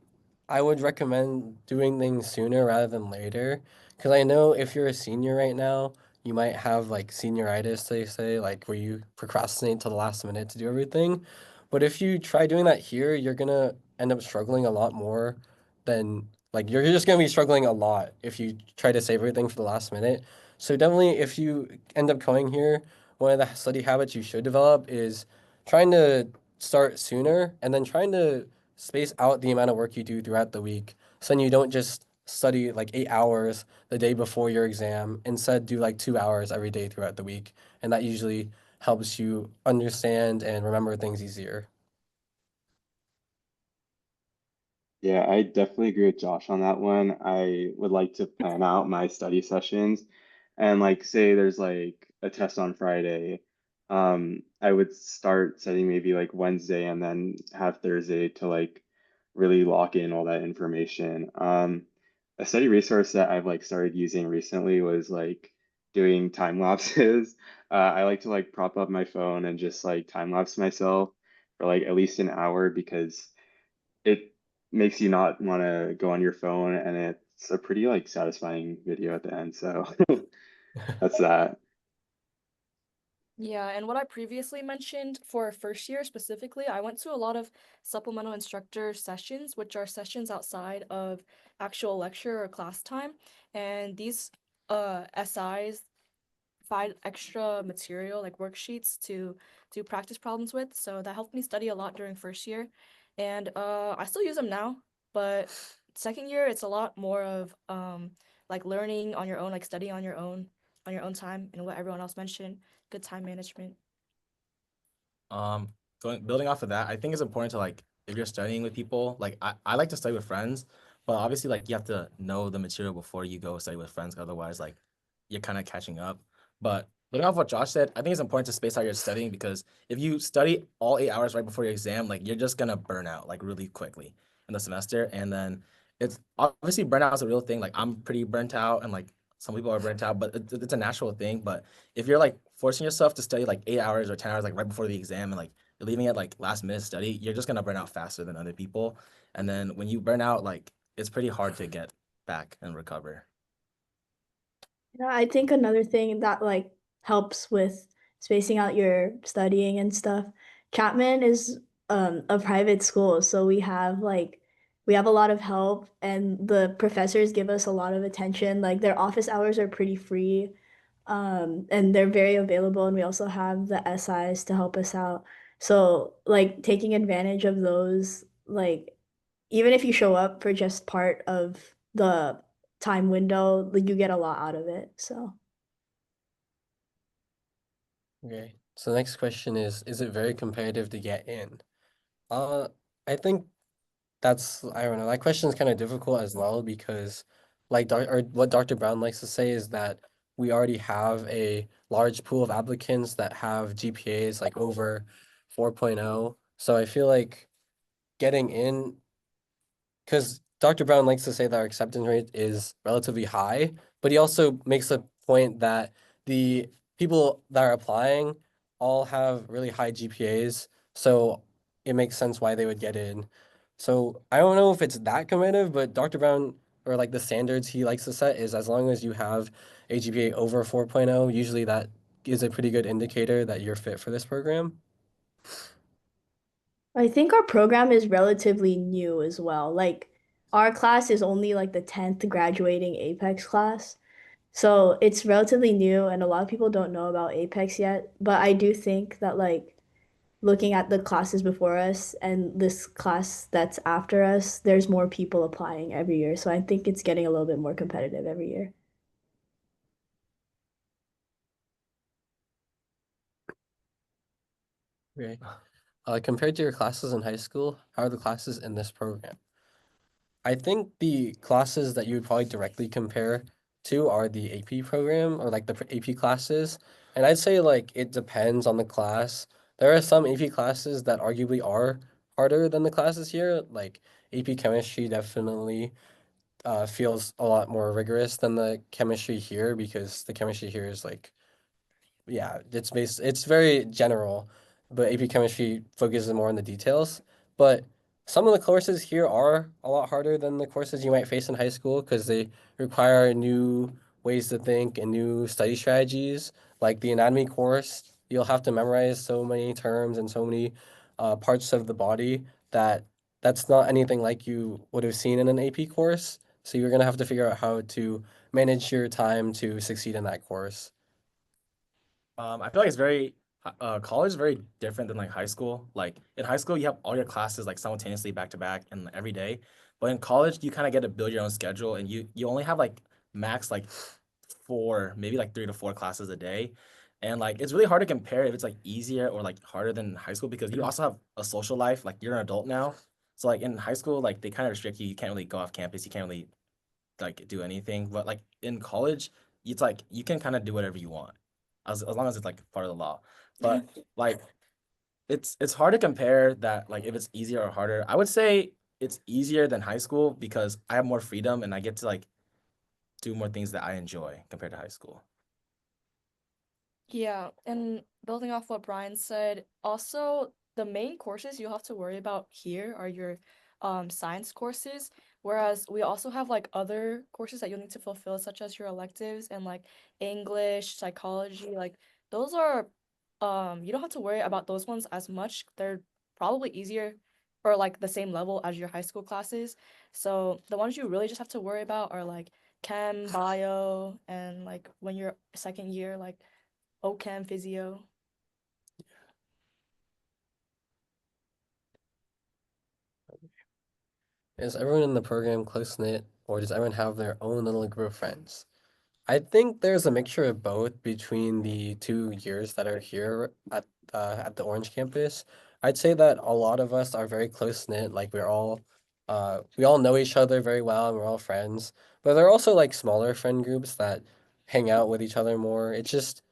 I would recommend doing things sooner rather than later. Because I know if you're a senior right now, you might have like senioritis, they say, like where you procrastinate till the last minute to do everything. But if you try doing that here, you're gonna end up struggling a lot more than like you're just gonna be struggling a lot if you try to save everything for the last minute. So definitely if you end up coming here, one of the study habits you should develop is trying to start sooner and then trying to space out the amount of work you do throughout the week. So then you don't just study like 8 hours the day before your exam. Instead, do like 2 hours every day throughout the week. And that usually helps you understand and remember things easier. yeah, I definitely agree with Josh on that one. I would like to plan out my study sessions and like say there's like a test on Friday. I would start studying maybe like Wednesday and then have Thursday to like really lock in all that information. A study resource that I've like started using recently was like doing time lapses. I like to like prop up my phone and just like time lapse myself for like at least an hour because it makes you not want to go on your phone and it's a pretty like satisfying video at the end. So that's that. Yeah, and what I previously mentioned for first year specifically, I went to a lot of supplemental instructor sessions, which are sessions outside of actual lecture or class time. And these SIs provide extra material like worksheets to do practice problems with. So that helped me study a lot during first year. And I still use them now, but second year it's a lot more of like learning on your own, like studying on your own time, and what everyone else mentioned, good time management. Building off of that, I think it's important to like if you're studying with people, like I like to study with friends, but obviously like you have to know the material before you go study with friends, otherwise like you're kind of catching up. But building off what Josh said, I think it's important to space out your studying because if you study all 8 hours right before your exam, like you're just gonna burn out like really quickly in the semester. And then it's obviously burnout is a real thing. Like I'm pretty burnt out and like some people are burnt out, but it's a natural thing. But if you're like forcing yourself to study like 8 hours or 10 hours like right before the exam and like you're leaving it like last minute study, you're just gonna burn out faster than other people. And then when you burn out, like it's pretty hard to get back and recover. Yeah, I think another thing that like helps with spacing out your studying and stuff. Chapman is a private school, so we have a lot of help and the professors give us a lot of attention. Like their office hours are pretty free. And they're very available and we also have the SIs to help us out. So like taking advantage of those, like even if you show up for just part of the time window, like you get a lot out of it. So Okay. So the next question is it very competitive to get in? Uh, I think I don't know, that question is kind of difficult as well because what Dr. Brown likes to say is that we already have a large pool of applicants that have GPAs like over 4.0. So I feel like getting in, because Dr. Brown likes to say that our acceptance rate is relatively high, but he also makes a point that the people that are applying all have really high GPAs, so it makes sense why they would get in. So I don't know if it's that competitive, but Dr. Brown, or like the standards he likes to set, is as long as you have a GPA over 4.0, usually that is a pretty good indicator that you're fit for this program. I think our program is relatively new as well. Like our class is only like the 10th graduating Apex class. So it's relatively new and a lot of people don't know about Apex yet. But I do think that like looking at the classes before us and this class that's after us, there's more people applying every year. So I think it's getting a little bit more competitive every year. Okay. Compared to your classes in high school, how are the classes in this program? I think the classes that you would probably directly compare to are the AP program or like the AP classes. And I'd say like it depends on the class. There are some AP classes that arguably are harder than the classes here. Like AP chemistry definitely feels a lot more rigorous than the chemistry here because the chemistry here is like, yeah, it's very general, but AP Chemistry focuses more on the details. But some of the courses here are a lot harder than the courses you might face in high school because they require new ways to think and new study strategies. Like the anatomy course, you'll have to memorize so many terms and so many parts of the body that that's not anything like you would have seen in an AP course. So you're gonna have to figure out how to manage your time to succeed in that course. I feel like it's very college is very different than like high school. Like in high school, you have all your classes like simultaneously back to back and every day. But in college, you kind of get to build your own schedule, and you only have like max like four, maybe like 3 to 4 classes a day. And like it's really hard to compare if it's like easier or like harder than high school because you also have a social life. Like you're an adult now. So like in high school, like they kind of restrict you. You can't really go off campus. You can't really like do anything. But like in college, it's like you can kind of do whatever you want as long as it's like part of the law. But like it's hard to compare that like if it's easier or harder. I would say it's easier than high school because I have more freedom and I get to like do more things that I enjoy compared to high school. Yeah, and building off what Brian said, also the main courses you have to worry about here are your science courses, whereas we also have like other courses that you'll need to fulfill, such as your electives and like English, psychology, like those are you don't have to worry about those ones as much. They're probably easier or like the same level as your high school classes. So the ones you really just have to worry about are like chem, bio, and like when you're second year, like OChem, physio. Is everyone in the program close-knit, or does everyone have their own little group of friends? I think there's a mixture of both between the 2 years that are here at the Orange campus. I'd say that a lot of us are very close-knit, like we all know each other very well and we're all friends. But there are also like smaller friend groups that hang out with each other more. It's just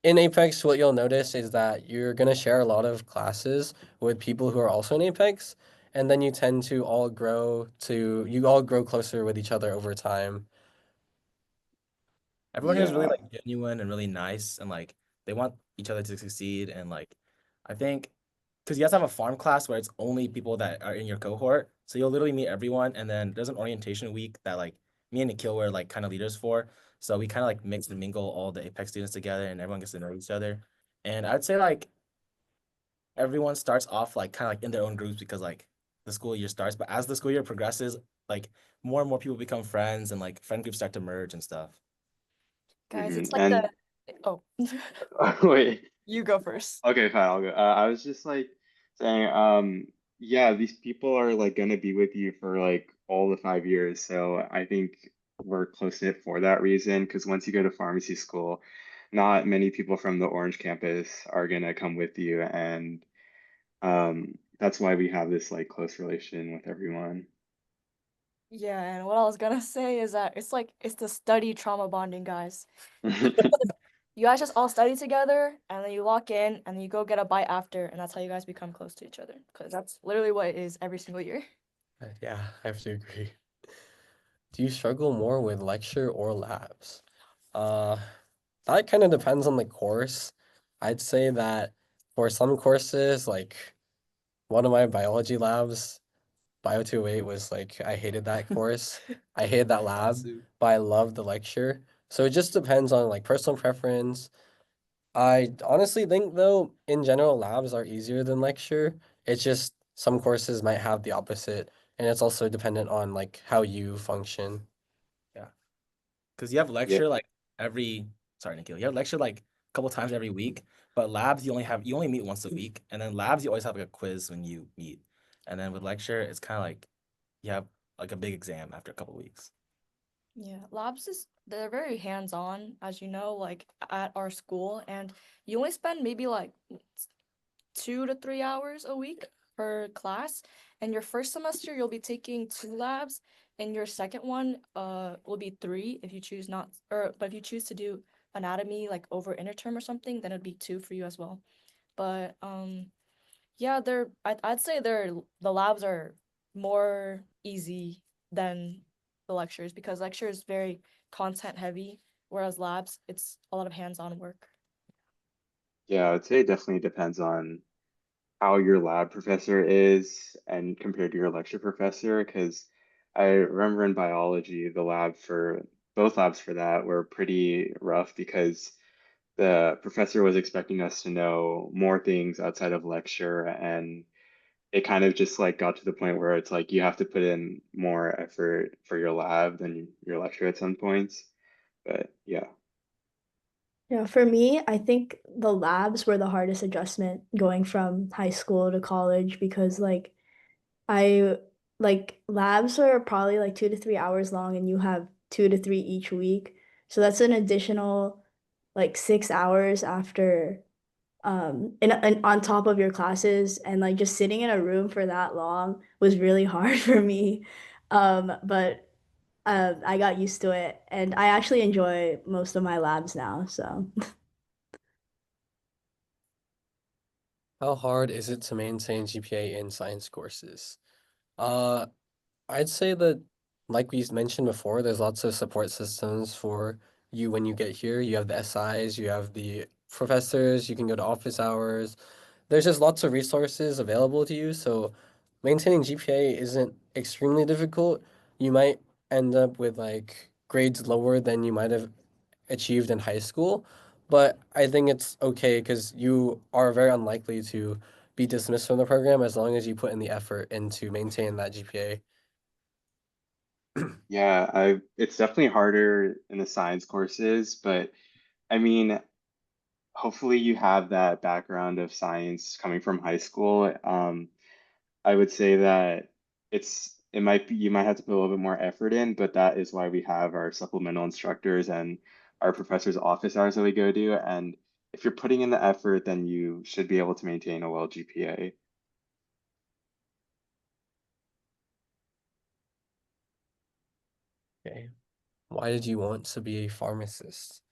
in Apex, what you'll notice is that you're gonna share a lot of classes with people who are also in Apex, and then you all grow closer with each other over time. Everyone here is really Yeah. like genuine and really nice, and like they want each other to succeed. And like I think because you guys have a farm class where it's only people that are in your cohort, so you'll literally meet everyone. And then there's an orientation week that like me and Nikhil were like kind of leaders for. So we kind of like mix and mingle all the Apex students together, and everyone gets to know each other. And I'd say like everyone starts off like kind of like in their own groups because like the school year starts, but as the school year progresses, like more and more people become friends, and like friend groups start to merge and stuff. Guys, Mhm. it's like And oh, wait. you go first. Okay, fine, I'll go. I was just like saying, yeah, these people are like gonna be with you for like all the 5 years. So I think we're close knit for that reason. Because once you go to pharmacy school, not many people from the Orange campus are gonna come with you, and that's why we have this like close relation with everyone. Yeah, and what I was gonna say is that it's the study trauma bonding, guys. You guys just all study together, and then you lock in, and then you go get a bite after, and that's how you guys become close to each other. Because that's literally what it is every single year. Yeah, I have to agree. Do you struggle more with lecture or labs? Uh, that kind of depends on the course. I'd say that for some courses, like one of my biology labs, Bio 208 was like, I hated that course. I hated that lab, but I loved the lecture. So it just depends on like personal preference. I honestly think though, in general, labs are easier than lecture. It's just some courses might have the opposite, and it's also dependent on like how you function. Because you have Yeah, lecture like every sorry, Nikhil, you have lecture like a couple times every week, but labs you only meet once a week, and then labs you always have like a quiz when you meet, and then with lecture it's kind of like you have like a big exam after a couple weeks. Yeah, they're very hands-on, as you know, like at our school, and you only spend maybe like 2 to 3 hours a week per class. And your first semester, you'll be taking 2 labs, and your second one, will be three if you choose not, or but if you choose to do anatomy like over interterm or something, then it'd be two for you as well. But yeah, I'd say the labs are more easy than the lectures because lecture is very content heavy, whereas labs, it's a lot of hands-on work. yeah, I'd say it definitely depends on how your lab professor is and compared to your lecture professor. Because I remember in biology, the lab for both labs for that were pretty rough because the professor was expecting us to know more things outside of lecture, and it kind of just like got to the point where it's like you have to put in more effort for your lab than your lecture at some points. But yeah. Yeah, for me, I think the labs were the hardest adjustment going from high school to college because I like labs are probably like 2 to 3 hours long and you have 2 to 3 each week. So that's an additional like 6 hours after in on top of your classes, and like just sitting in a room for that long was really hard for me. But I got used to it and I actually enjoy most of my labs now, so How hard is it to maintain GPA in science courses? Uh, I'd say that, like we mentioned before, there's lots of support systems for you when you get here. You have the SIs, you have the professors, you can go to office hours. There's just lots of resources available to you. So maintaining GPA isn't extremely difficult. You might end up with like grades lower than you might have achieved in high school, but I think it's okay because you are very unlikely to be dismissed from the program as long as you put in the effort into maintain that GPA. Yeah, it's definitely harder in the science courses, but I mean, hopefully you have that background of science coming from high school. I would say that it might be you might have to put a little bit more effort in, but that is why we have our supplemental instructors and our professors' office hours that we go to. And if you're putting in the effort, then you should be able to maintain a well GPA. Okay. Why did you want to be a pharmacist?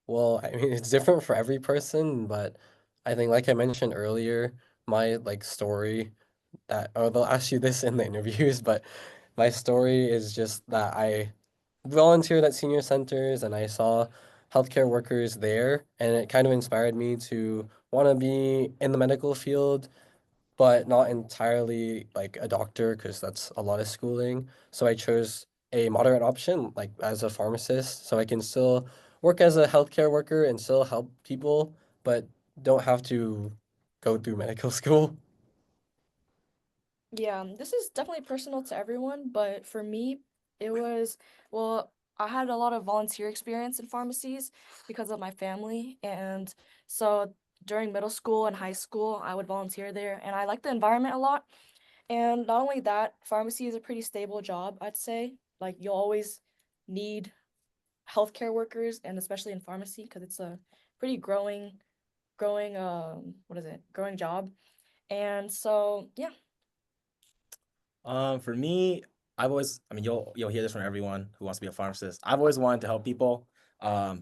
Well, I mean, it's different for every person, but I think, like I mentioned earlier, my like story that, oh, they'll ask you this in the interviews, but my story is just that I volunteered at senior centers and I saw healthcare workers there, and it kind of inspired me to want to be in the medical field, but not entirely like a doctor because that's a lot of schooling. So I chose a moderate option, like as a pharmacist, so I can still work as a healthcare worker and still help people, but don't have to go through medical school. Yeah, this is definitely personal to everyone, but for me, it was, well, I had a lot of volunteer experience in pharmacies because of my family. And so during middle school and high school, I would volunteer there, and I liked the environment a lot. And not only that, pharmacy is a pretty stable job, I'd say. Like, you'll always need healthcare workers, and especially in pharmacy, because it's a pretty growing, what is it? Growing job. And so, yeah. For me, I mean, you'll hear this from everyone who wants to be a pharmacist. I've always wanted to help people.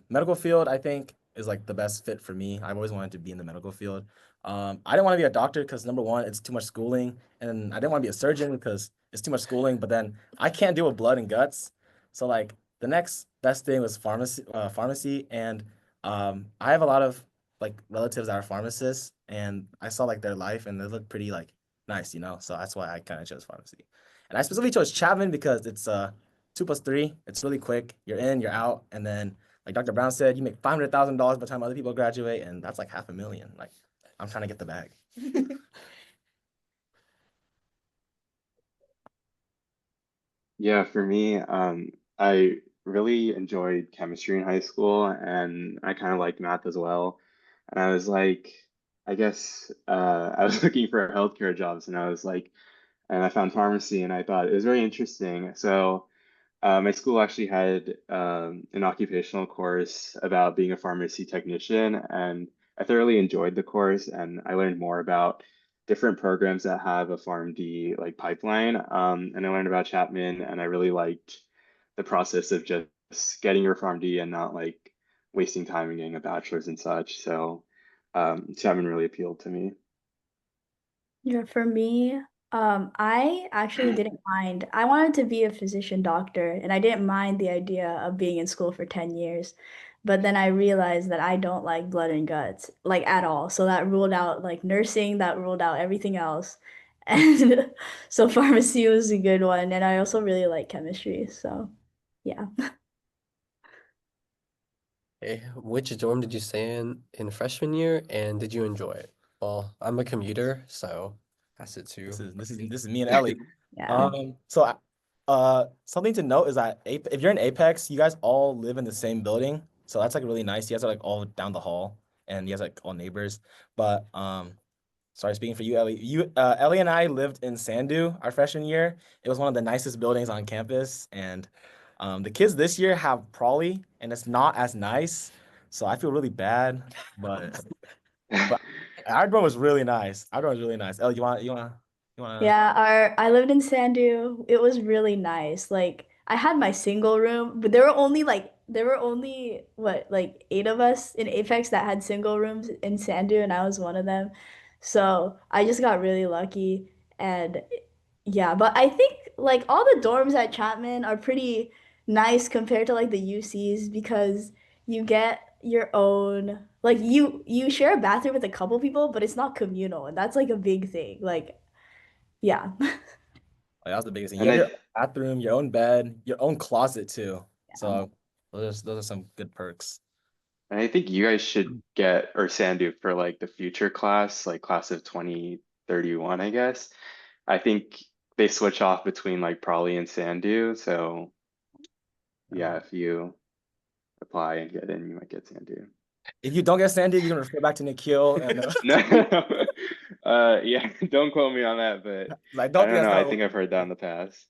Medical field, I think, is like the best fit for me. I've always wanted to be in the medical field. I didn't want to be a doctor because number one, it's too much schooling, and I didn't want to be a surgeon because it's too much schooling. But then I can't deal with blood and guts, so like the next best thing was pharmacy, and I have a lot of like relatives that are pharmacists, and I saw like their life, and they look pretty like nice, you know. So that's why I kind of chose pharmacy. And I specifically chose Chapman because it's 2 plus 3. It's really quick. You're in, you're out, and then like Dr. Brown said, you make $500,000 by the time other people graduate, and that's like $500,000. Like I'm trying to get the bag. Yeah, for me, I really enjoyed chemistry in high school, and I kind of liked math as well. And I was like, I guess I was looking for healthcare jobs, and I was like, and I found pharmacy, and I thought it was very interesting. So my school actually had an occupational course about being a pharmacy technician, and I thoroughly enjoyed the course, and I learned more about different programs that have a PharmD like pipeline. And I learned about Chapman, and I really liked the process of just getting your PharmD and not like wasting time and getting a bachelor's and such. So Chapman really appealed to me. Yeah, for me, I actually didn't mind. I wanted to be a physician doctor, and I didn't mind the idea of being in school for 10 years. But then I realized that I don't like blood and guts, like at all. So that ruled out like nursing, that ruled out everything else. And so pharmacy was a good one. And I also really like chemistry. So yeah. Okay, which dorm did you stay in freshman year, and did you enjoy it? Well, I'm a commuter, so that's it too. This is me and Ellie. Yeah. Something to note is that if you're in Apex, you guys all live in the same building, so that's like really nice. You guys are like all down the hall, and you guys are, like all neighbors. But sorry, speaking for you, Ellie. Ellie and I lived in Sandu our freshman year. It was one of the nicest buildings on campus, and the kids this year have Prawley, and it's not as nice. So I feel really bad, but but our dorm was really nice. Our dorm was really nice. Ellie, you wanna? Yeah, I lived in Sandu. It was really nice. Like I had my single room, but there were only what, like 8 of us in Apex that had single rooms in Sandu, and I was one of them. So I just got really lucky. And yeah, but I think like all the dorms at Chapman are pretty nice compared to like the UCs because you get your own, like you share a bathroom with a couple people, but it's not communal, and that's like a big thing. Like yeah. Like, that was the biggest thing. You And have your I own bathroom, your own bed, your own closet too. Yeah. So those are some good perks. And I think you guys should get or Sandu for like the future class, like class of 2031, I guess. I think they switch off between like Prolly and Sandu. So yeah, if you apply and get in, you might get Sandu. If you don't get Sandy, you can refer back to Nikhil and No, yeah, don't quote me on that, but like I don't don't think know. that's I not think I've heard that in the past.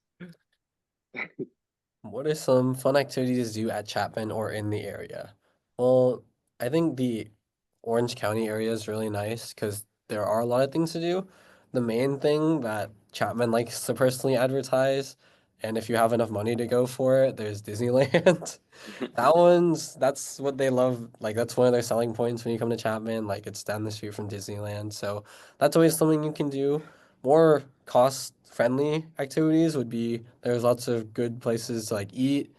What are some fun activities to do at Chapman or in the area? Well, I think the Orange County area is really nice because there are a lot of things to do. The main thing that Chapman likes to personally advertise, and if you have enough money to go for it, there's Disneyland. That's what they love. Like, that's one of their selling points when you come to Chapman. Like, it's down the street from Disneyland. So, that's always something you can do. More cost-friendly activities would be there's lots of good places to like eat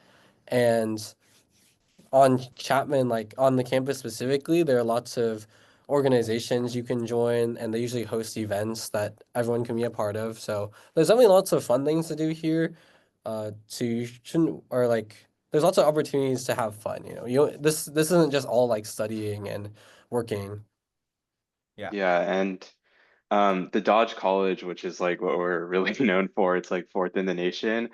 And on Chapman, like on the campus specifically, there are lots of organizations you can join, and they usually host events that everyone can be a part of. So there's definitely lots of fun things to do here. So you shouldn't, or like, there's lots of opportunities to have fun. This isn't just all like studying and working. Yeah, and the Dodge College, which is like what we're really known for, it's like fourth in the nation.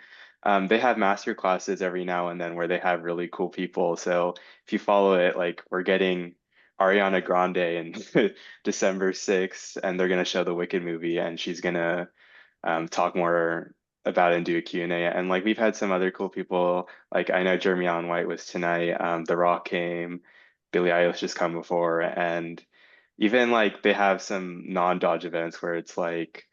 They have master classes every now and then where they have really cool people. So if you follow it, like we're getting Ariana Grande in December 6th, and they're gonna show the Wicked movie, and she's gonna talk more about it and do a Q&A. And like we've had some other cool people, like I know Jeremy Allen White was tonight, The Rock came, Billie Eilish just come before, and even like they have some non-Dodge events where it's like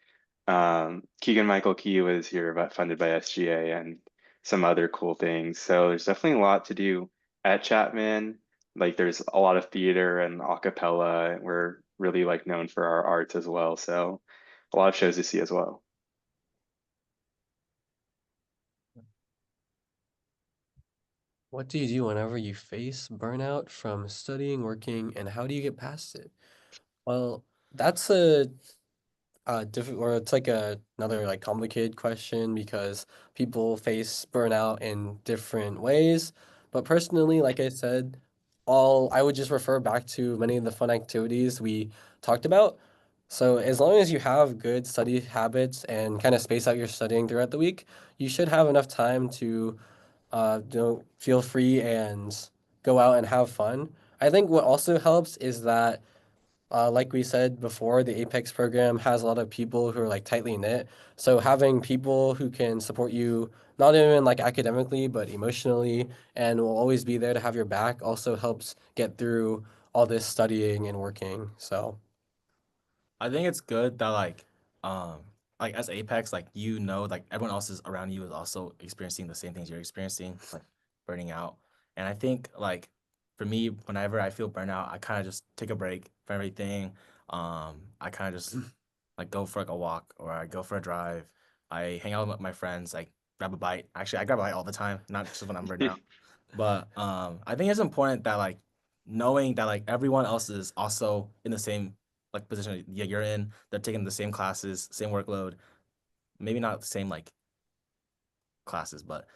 Keegan-Michael Key was here but funded by SGA and some other cool things. So there's definitely a lot to do at Chapman. Like there's a lot of theater and a cappella. We're really like known for our arts as well. So a lot of shows to see as well. What do you do whenever you face burnout from studying, working, and how do you get past it? Well, that's a different, or it's like another like complicated question because people face burnout in different ways. But personally, like I said, all I would just refer back to many of the fun activities we talked about. So as long as you have good study habits and kind of space out your studying throughout the week, you should have enough time to feel free and go out and have fun. I think what also helps is that like we said before, the Apex program has a lot of people who are like tightly knit. So having people who can support you not even like academically, but emotionally, and will always be there to have your back also helps get through all this studying and working. So I think it's good that um like as Apex, like like everyone else is around you is also experiencing the same things you're experiencing, like burning out. And I think like for me, whenever I feel burnout, I kind of just take a break from everything. I kind of just like go for like a walk or I go for a drive. I hang out with my friends, like grab a bite. Actually, I grab a bite all the time, not just when I'm burnt out. But I think it's important that like knowing that like everyone else is also in the same like position you're in. They're taking the same classes, same workload, maybe not the same like classes, but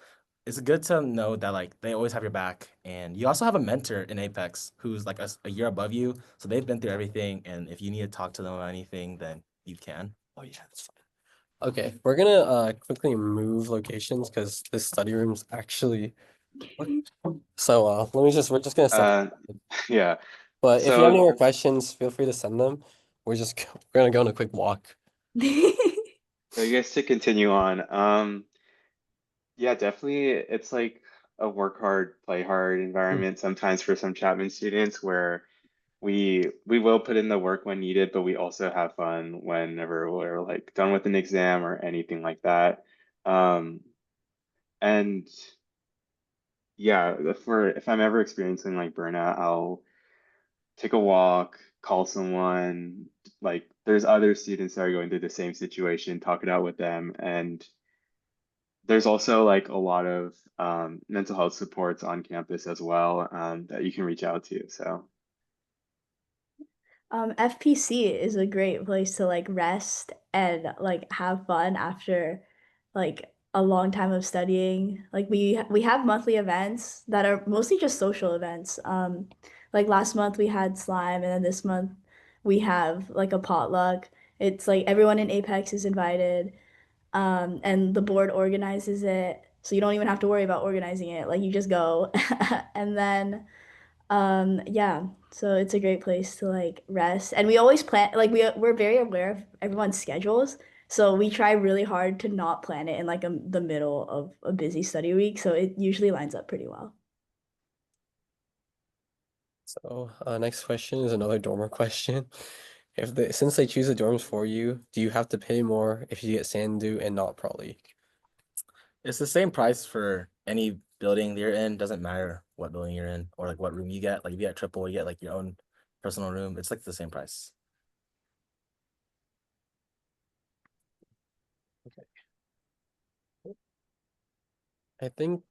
it's good to know that like they always have your back. And you also have a mentor in Apex who's like a year above you, so they've been through everything. And if you need to talk to them about anything, then you can. oh yeah, that's fine. Okay, we're gonna quickly move locations because this study room's actually so we're just gonna set Uh, yeah. but if you have any So more questions, feel free to send them. We're gonna go on a quick walk. I guess to continue on, yeah, definitely it's like a work hard, play hard environment sometimes for some Chapman students where we will put in the work when needed, but we also have fun whenever we're like done with an exam or anything like that. Um, and yeah, if I'm ever experiencing like burnout, I'll take a walk, call someone. Like there's other students that are going through the same situation, talk it out with them, and there's also like a lot of mental health supports on campus as well that you can reach out to. So FPC is a great place to like rest and like have fun after like a long time of studying. Like we have monthly events that are mostly just social events. Like last month we had slime, and then this month we have like a potluck. It's like everyone in Apex is invited, and the board organizes it, so you don't even have to worry about organizing it. Like you just go, and then yeah, so it's a great place to like rest. And we always plan like we're very aware of everyone's schedules. So we try really hard to not plan it in like the middle of a busy study week. So it usually lines up pretty well. So next question is another dormer question. Since they choose the dorms for you, do you have to pay more if you get Sandu and not Prolly? It's the same price for any building you're in. Doesn't matter what building you're in or like what room you get. Like if you get triple, you get like your own personal room. It's like the same price. I think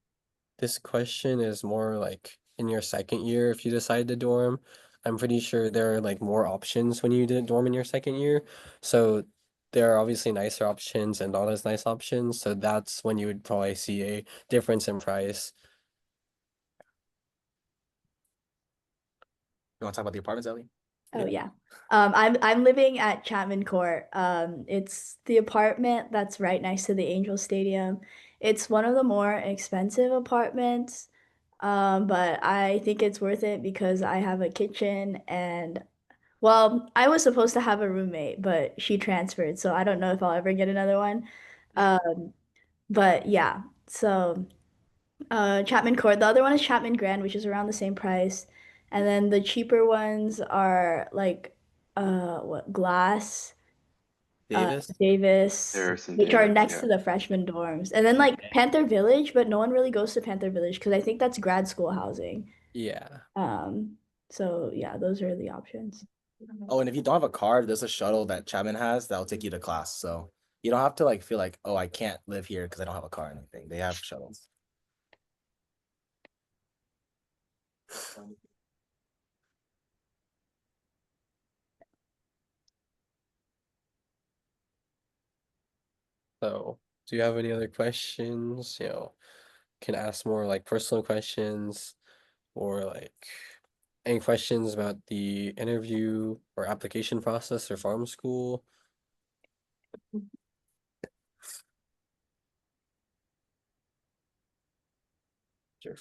this question is more like in your second year if you decide to dorm. I'm pretty sure there are like more options when you did dorm in your second year. So there are obviously nicer options and not as nice options. So that's when you would probably see a difference in price. You want to talk about the apartments, Ellie? Oh yeah. I'm living at Chapman Court. It's the apartment that's right next to the Angel Stadium. It's one of the more expensive apartments, but I think it's worth it because I have a kitchen and well, I was supposed to have a roommate, but she transferred, so I don't know if I'll ever get another one. But yeah, so Chapman Court. The other one is Chapman Grand, which is around the same price. And then the cheaper ones are like what Glass, Davis? Davis, Harrison which are Davis, next yeah. to the freshman dorms. And then like Panther Village, but no one really goes to Panther Village because I think that's grad school housing. Yeah. So yeah, those are the options. Oh, and if you don't have a car, there's a shuttle that Chapman has that'll take you to class. So you don't have to like feel like, oh, I can't live here because I don't have a car or anything. They have shuttles. So do you have any other questions? Can ask more like personal questions or like any questions about the interview or application process or farm school? Your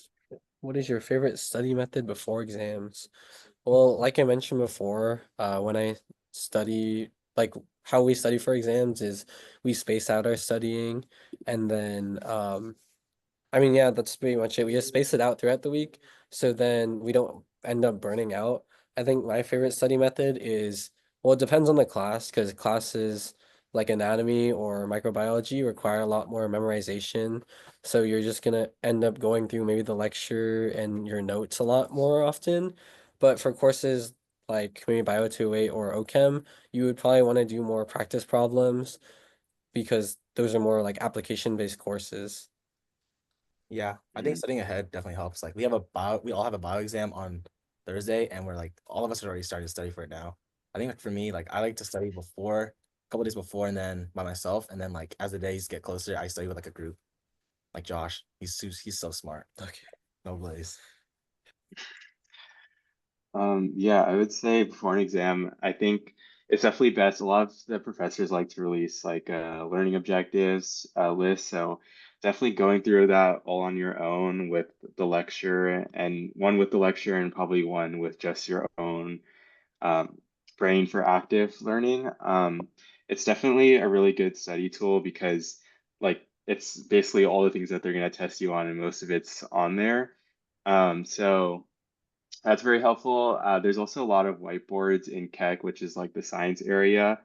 What is your favorite study method before exams? Well, like I mentioned before, when I study, like how we study for exams is we space out our studying and then I mean, yeah, that's pretty much it. We just space it out throughout the week, so then we don't end up burning out. I think my favorite study method is, well, it depends on the class, because classes like anatomy or microbiology require a lot more memorization. So you're just gonna end up going through maybe the lecture and your notes a lot more often. But for courses like Community Bio 208 or OChem, you would probably want to do more practice problems because those are more like application-based courses. Yeah, I think studying ahead definitely helps. Like we all have a bio exam on Thursday, and we're like all of us are already started to study for it now. I think like for me, like I like to study before, a couple days before, and then by myself, and then like as the days get closer, I study with like a group. Like Josh, he's so smart. Okay. No Blaze. Yeah, I would say before an exam, I think it's definitely best. A lot of the professors like to release like learning objectives list, so definitely going through that all on your own with the lecture and one with the lecture and probably one with just your own um, brain for active learning. It's definitely a really good study tool because like it's basically all the things that they're going to test you on, and most of it's on there. So that's very helpful. There's also a lot of whiteboards in Keck, which is like the science area.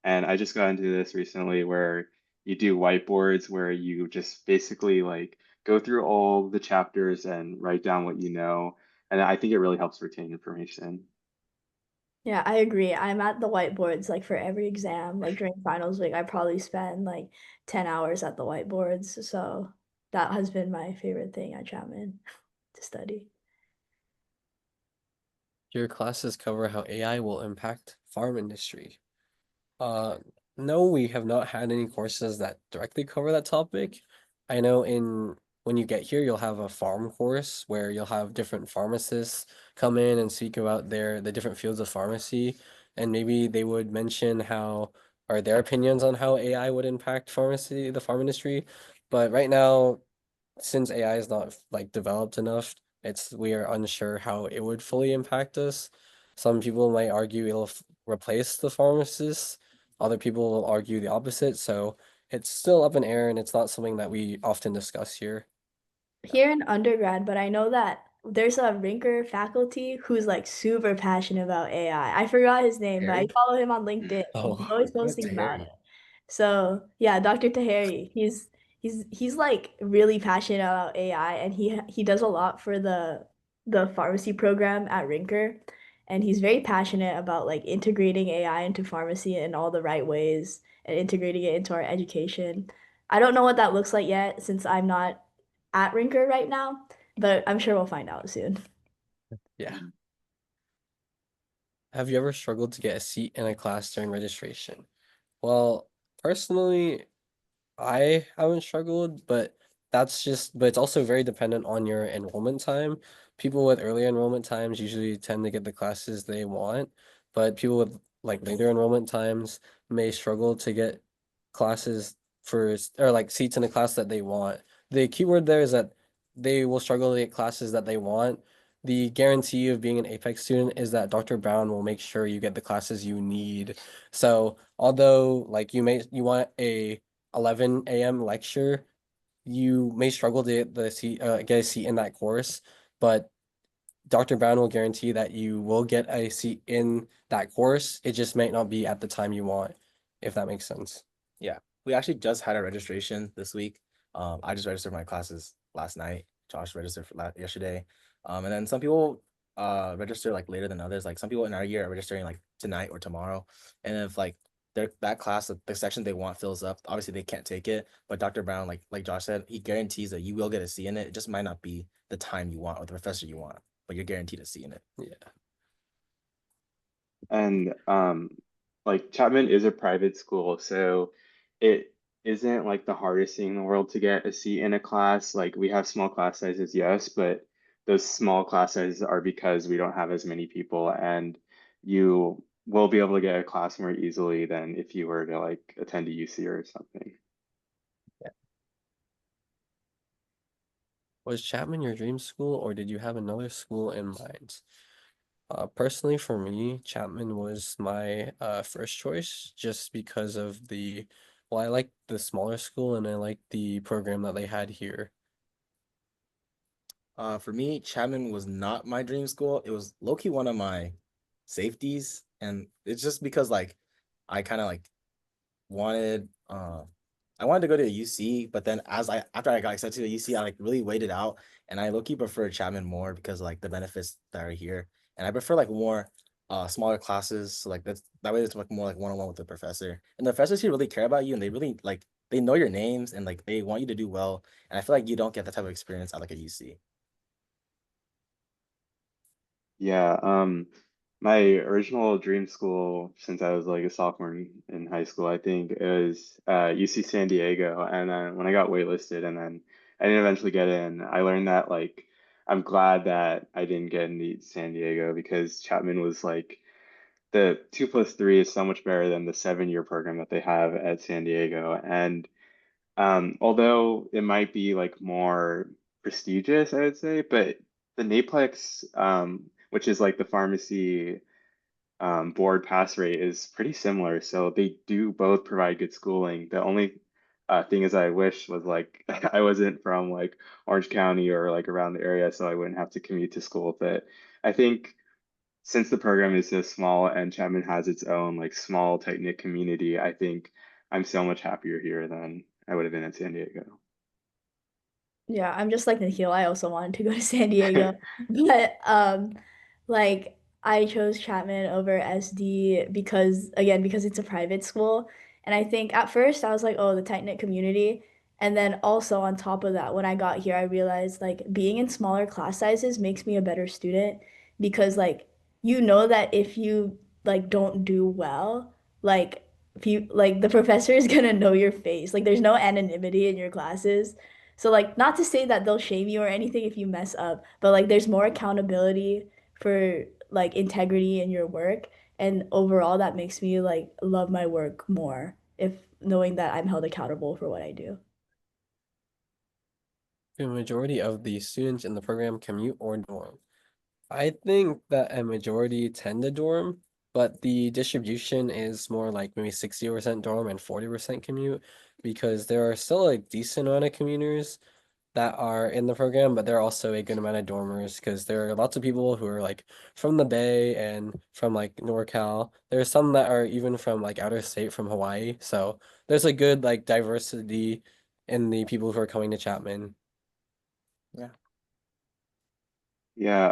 And I just got into this recently where you do whiteboards where you just basically like go through all the chapters and write down what you know. And I think it really helps retain information. Yeah, I agree. I'm at the whiteboards like for every exam. Like during finals week, I probably spend like 10 hours at the whiteboards. So that has been my favorite thing at Chapman to study. Your classes cover how AI will impact farm industry. Uh, no, we have not had any courses that directly cover that topic. I know when you get here, you'll have a farm course where you'll have different pharmacists come in and speak about the different fields of pharmacy, and maybe they would mention how or their opinions on how AI would impact the farm industry. But right now, since AI is not like developed enough, we are unsure how it would fully impact us. Some people might argue it'll replace the pharmacists. Other people will argue the opposite. So it's still up in air, and it's not something that we often discuss here. Here in undergrad, but I know that there's a Rinker faculty who's like super passionate about AI. I forgot his name, but I Harry? follow him on LinkedIn. Oh. He's always What's posting about Harry? it. So yeah, Dr. Taheri, he's like really passionate about AI, and he does a lot for the pharmacy program at Rinker, and he's very passionate about like integrating AI into pharmacy in all the right ways and integrating it into our education. I don't know what that looks like yet since I'm not at Rinker right now, but I'm sure we'll find out soon. Yeah. Have you ever struggled to get a seat in a class during registration? Well, personally, I haven't struggled, but but it's also very dependent on your enrollment time. People with earlier enrollment times usually tend to get the classes they want, but people with like later enrollment times may struggle to get classes or like seats in a class that they want. The keyword there is that they will struggle to get classes that they want. The guarantee of being an Apex student is that Dr. Brown will make sure you get the classes you need. So although like you want a 11 a.m. lecture, you may struggle to get a seat in that course, but Dr. Brown will guarantee that you will get a seat in that course. It just might not be at the time you want, if that makes sense. Yeah, we actually just had a registration this week. I just registered my classes last night. Josh registered for yesterday. And then some people register like later than others. Like some people in our year are registering like tonight or tomorrow. And if like that class, the section they want fills up, obviously they can't take it. But Dr. Brown, like Josh said, he guarantees that you will get a C in it. It just might not be the time you want or the professor you want, but you're guaranteed a C in it. Yeah. And like Chapman is a private school, so it isn't like the hardest thing in the world to get a seat in a class. Like we have small class sizes, yes, but those small class sizes are because we don't have as many people, and you will be able to get a class more easily than if you were to like attend a UC or something. Was Chapman your dream school, or did you have another school in mind? Personally, for me, Chapman was my first choice just because of I like the smaller school and I like the program that they had here. For me, Chapman was not my dream school. It was low-key one of my safeties. And it's just because like I kind of like wanted I wanted to go to a UC, but then after I got accepted to a UC, I like really waited out and I low-key prefer Chapman more because like the benefits that are here. And I prefer like more smaller classes. So like that way it's like more like one-on-one with the professor. And the professors here really care about you and they really like they know your names and like they want you to do well. And I feel like you don't get that type of experience at like a UC. Yeah, my original dream school since I was like a sophomore in high school, I think it was UC San Diego. And then when I got waitlisted and then I didn't eventually get in, I learned that like I'm glad that I didn't get into San Diego because Chapman was like the 2+3 is so much better than the 7-year program that they have at San Diego. And although it might be like more prestigious, I would say, but the NAPLEX, which is like the pharmacy board pass rate, is pretty similar. So they do both provide good schooling. The only thing is I wish was like I wasn't from like Orange County or like around the area, so I wouldn't have to commute to school. But I think since the program is so small and Chapman has its own like small tight-knit community, I think I'm so much happier here than I would have been in San Diego. Yeah, I'm just like Nikhil. I also wanted to go to San Diego, but like I chose Chapman over SD because it's a private school, and I think at first I was like, oh, the tight-knit community, and then also on top of that, when I got here, I realized like being in smaller class sizes makes me a better student because like you know that if you like don't do well, like if you like the professor is gonna know your face. Like there's no anonymity in your classes. So like not to say that they'll shame you or anything if you mess up, but like there's more accountability for like integrity in your work and overall that makes me like love my work more if knowing that I'm held accountable for what I do. The majority of the students in the program commute or dorm. I think that a majority tend to dorm, but the distribution is more like maybe 60% dorm and 40% commute because there are still a decent amount of commuters that are in the program, but there are also a good amount of dormers because there are lots of people who are like from the Bay and from like NorCal. There are some that are even from like outer state from Hawaii. So there's a good like diversity in the people who are coming to Chapman. Yeah. Yeah,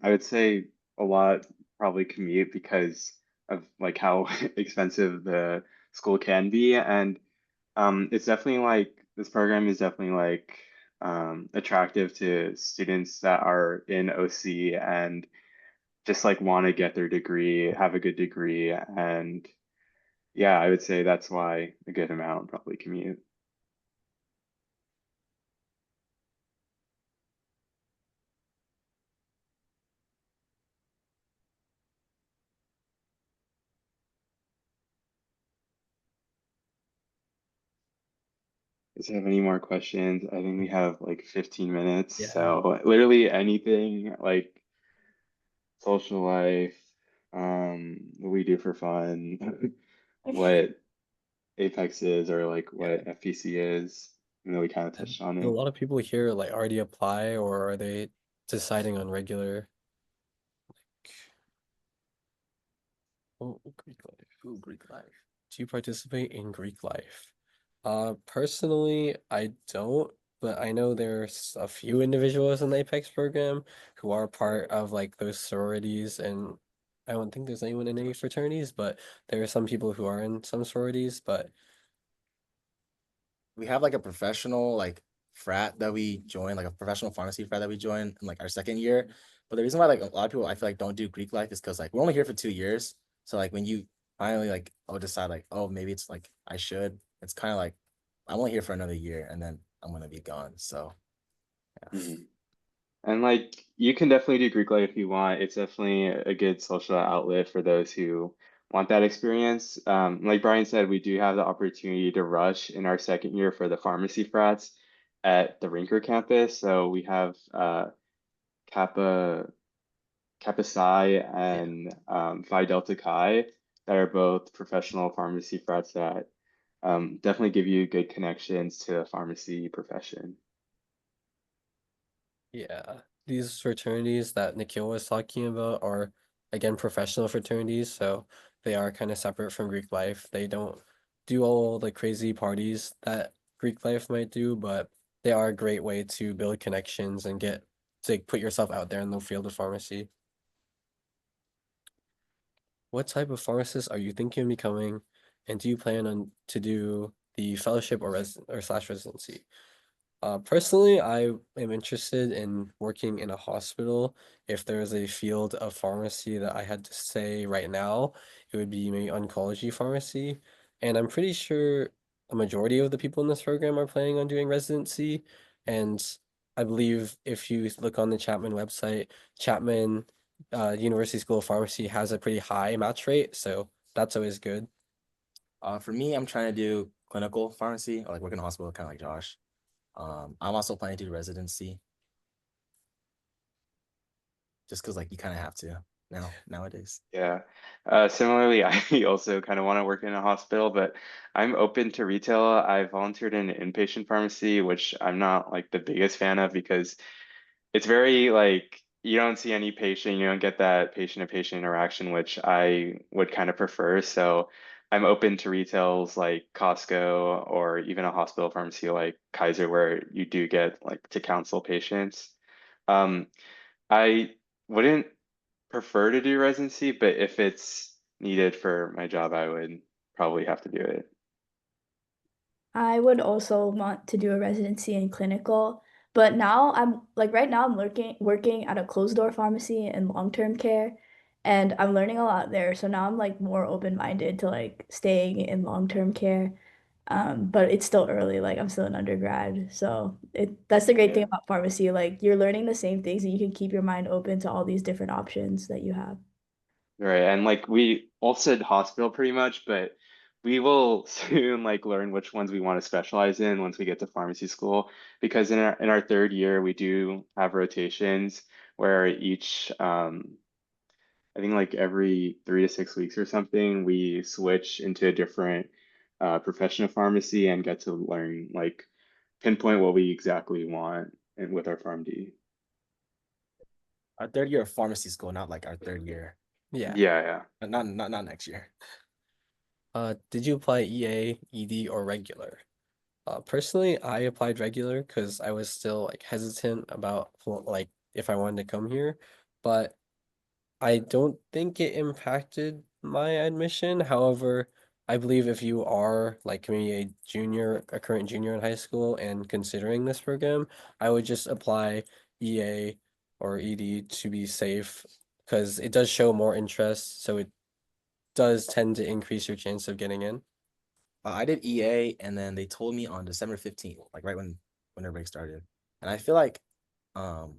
I would say a lot probably commute because of like how expensive the school can be. And it's definitely like this program is definitely like attractive to students that are in OC and just like want to get their degree, have a good degree, and yeah, I would say that's why a good amount probably commute. Does have any more questions? I think we have like 15 minutes, Yeah. so literally anything like social life, what we do for fun, what Apex is, or like what FPC is. I know we kind of touched on Do a it. lot of people here like already apply, or are they deciding on regular? Oh, Greek life. Ooh, Greek life. Do you participate in Greek life? Personally, I don't, but I know there's a few individuals in the Apex program who are part of like those sororities, and I don't think there's anyone in any fraternities, but there are some people who are in some sororities, but We have like a professional like frat that we join, like a professional pharmacy frat that we join in like our second year. But the reason why like a lot of people I feel like don't do Greek life is because like we're only here for 2 years. So like when you finally like decide like, oh, maybe it's like I should, it's kind of like I'm only here for another year and then I'm gonna be gone. So yeah. Mhm. And like you can definitely do Greek life if you want. It's definitely a good social outlet for those who want that experience. Like Brian said, we do have the opportunity to rush in our second year for the pharmacy frats at the Rinker campus. So we have Kappa Kappa Psi and Phi Delta Chi that are both professional pharmacy frats that definitely give you good connections to the pharmacy profession. yeah, these fraternities that Nikhil was talking about are again professional fraternities, so they are kind of separate from Greek life. They don't do all the crazy parties that Greek life might do, but they are a great way to build connections and get to put yourself out there in the field of pharmacy. What type of pharmacist are you thinking of becoming, and do you plan on to do the fellowship or slash residency? Personally, I am interested in working in a hospital. If there is a field of pharmacy that I had to say right now, it would be maybe oncology pharmacy. And I'm pretty sure a majority of the people in this program are planning on doing residency. And I believe if you look on the Chapman website, Chapman University School of Pharmacy has a pretty high match rate, so that's always good. For me, I'm trying to do clinical pharmacy or like work in a hospital, kind of like Josh. I'm also planning to do residency. Just because like you kind of have to nowadays. Yeah. Similarly, I also kind of want to work in a hospital, but I'm open to retail. I volunteered in an inpatient pharmacy, which I'm not like the biggest fan of because it's very like you don't see any patient, you don't get that patient to patient interaction, which I would kind of prefer. So I'm open to retails like Costco or even a hospital pharmacy like Kaiser, where you do get like to counsel patients. Um, I wouldn't prefer to do residency, but if it's needed for my job, I would probably have to do it. I would also want to do a residency in clinical, but now I'm like right now I'm working at a closed door pharmacy in long-term care, and I'm learning a lot there. So now I'm like more open-minded to like staying in long-term care. But it's still early, like I'm still an undergrad. So that's the great thing Yeah. about pharmacy. Like you're learning the same things and you can keep your mind open to all these different options that you have. Right. And like we all said hospital pretty much, but we will soon like learn which ones we want to specialize in once we get to pharmacy school. Because in our third year we do have rotations where each I think like every 3 to 6 weeks or something, we switch into a different profession of pharmacy and get to learn like pinpoint what we exactly want and with our PharmD. Our third year of pharmacy school, not like our third year. Yeah. Yeah. Not next year. Did you apply EA, ED, or regular? Personally, I applied regular because I was still like hesitant about like if I wanted to come here, but I don't think it impacted my admission. However, I believe if you are like maybe a current junior in high school and considering this program, I would just apply EA or ED to be safe because it does show more interest, so it does tend to increase your chance of getting in. I did EA, and then they told me on December 15th, like right when winter break started. And I feel um,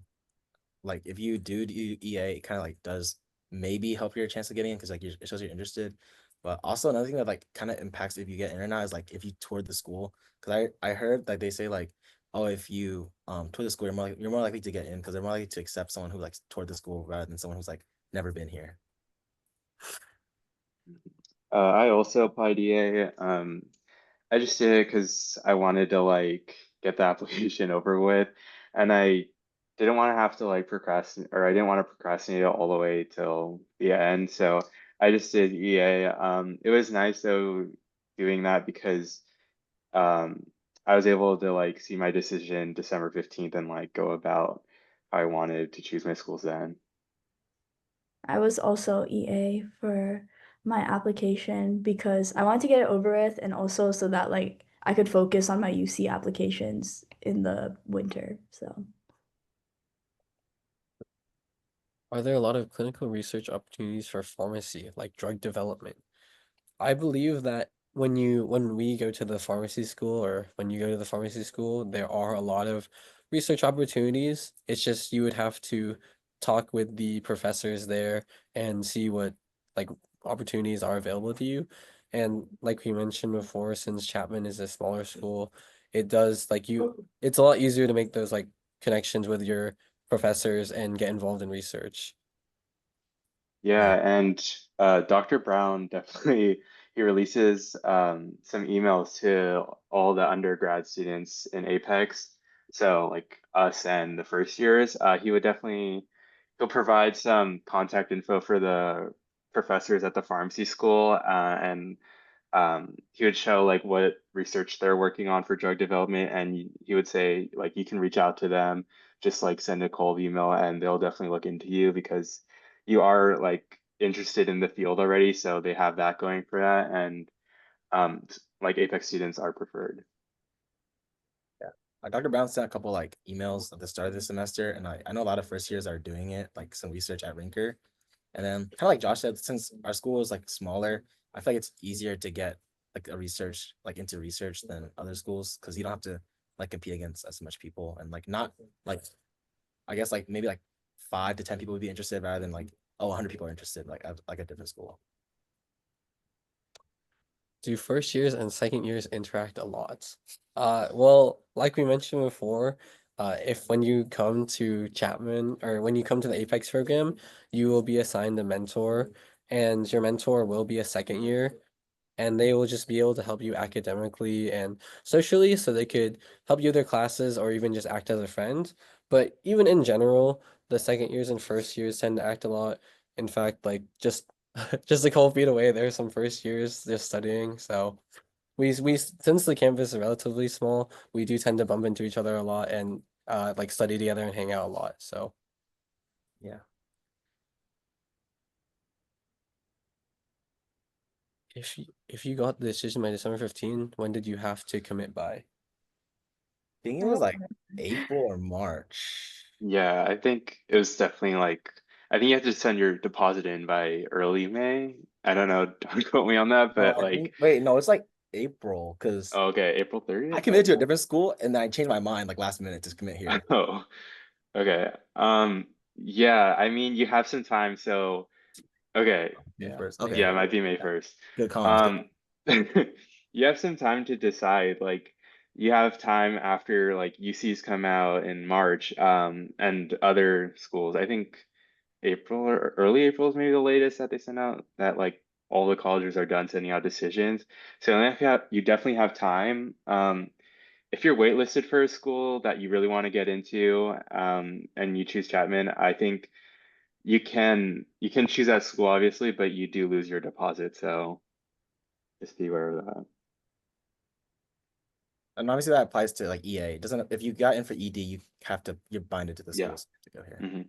like if you do EA, it kind of like does maybe help your chance of getting in because like it shows you're interested. But also another thing that like kind of impacts if you get in or not is like if you toured the school. Because I heard like they say like, oh, if you tour the school, you're more likely to get in because they're more likely to accept someone who like toured the school rather than someone who's like never been here. I also applied EA. I just did it because I wanted to like get the application over with, and I didn't want to have to like procrastinate, or I didn't want to procrastinate it all the way till the end. So I just did EA. It was nice though doing that because I was able to like see my decision December 15th and like go about how I wanted to choose my schools then. I was also EA for my application because I wanted to get it over with and also so that like I could focus on my UC applications in the winter. So Are there a lot of clinical research opportunities for pharmacy, like drug development? I believe that when we go to the pharmacy school or when you go to the pharmacy school, there are a lot of research opportunities. It's just you would have to talk with the professors there and see what like opportunities are available to you. And like we mentioned before, since Chapman is a smaller school, it does like it's a lot easier to make those like connections with your professors and get involved in research. Yeah, Yeah. and Dr. Brown definitely he releases some emails to all the undergrad students in Apex. So like us and the first years, he'll provide some contact info for the professors at the pharmacy school, and he would show like what research they're working on for drug development, and he would say like you can reach out to them, just like send a cold email, and they'll definitely look into you because you are like interested in the field already, so they have that going for that, and like Apex students are preferred. Dr. Brown sent a couple like emails at the start of the semester, and I know a lot of first years are doing it, like some research at Rinker. And then kind of like Josh said, since our school is like smaller, I feel like it's easier to get like a research like into research than other schools because you don't have to like compete against as much people and like not like I guess like maybe like 5 to 10 people would be interested rather than like 100 people are interested like at like a different school. Do first years and second years interact a lot? Well, like we mentioned before, if when you come to Chapman or when you come to the Apex program, you will be assigned a mentor, and your mentor will be a second year, and they will just be able to help you academically and socially, so they could help you with their classes or even just act as a friend. But even in general, the second years and first years tend to act a lot. In fact, like just a couple feet away, there's some first years just studying. So we since the campus is relatively small, we do tend to bump into each other a lot and like study together and hang out a lot. So Yeah. if you got the decision by December 15, when did you have to commit by? I think it was like April or March. Yeah, I think it was definitely like I think you have to send your deposit in by early May. I don't know, don't quote me on that, No, but I think like wait, no, it's like April because okay, April I 30th. committed to a different school and then I changed my mind like last minute to commit here. Oh, okay. Yeah, I mean, you have some time, so okay. May Yeah. 1st. Yeah. Okay. Yeah, it might be May Yeah. 1st. Good comms. Good. Um, you have some time to decide. Like, you have time after like UC's come out in March, and other schools. I think April or early April is maybe the latest that they send out that like all the colleges are done sending out decisions. So you definitely have time. If you're waitlisted for a school that you really want to get into, and you choose Chapman, I think you can choose that school obviously, but you do lose your deposit, so just be aware of that. And obviously that applies to like EA. It doesn't if you got in for ED, you're binded to the Yeah. schools to go here. hmm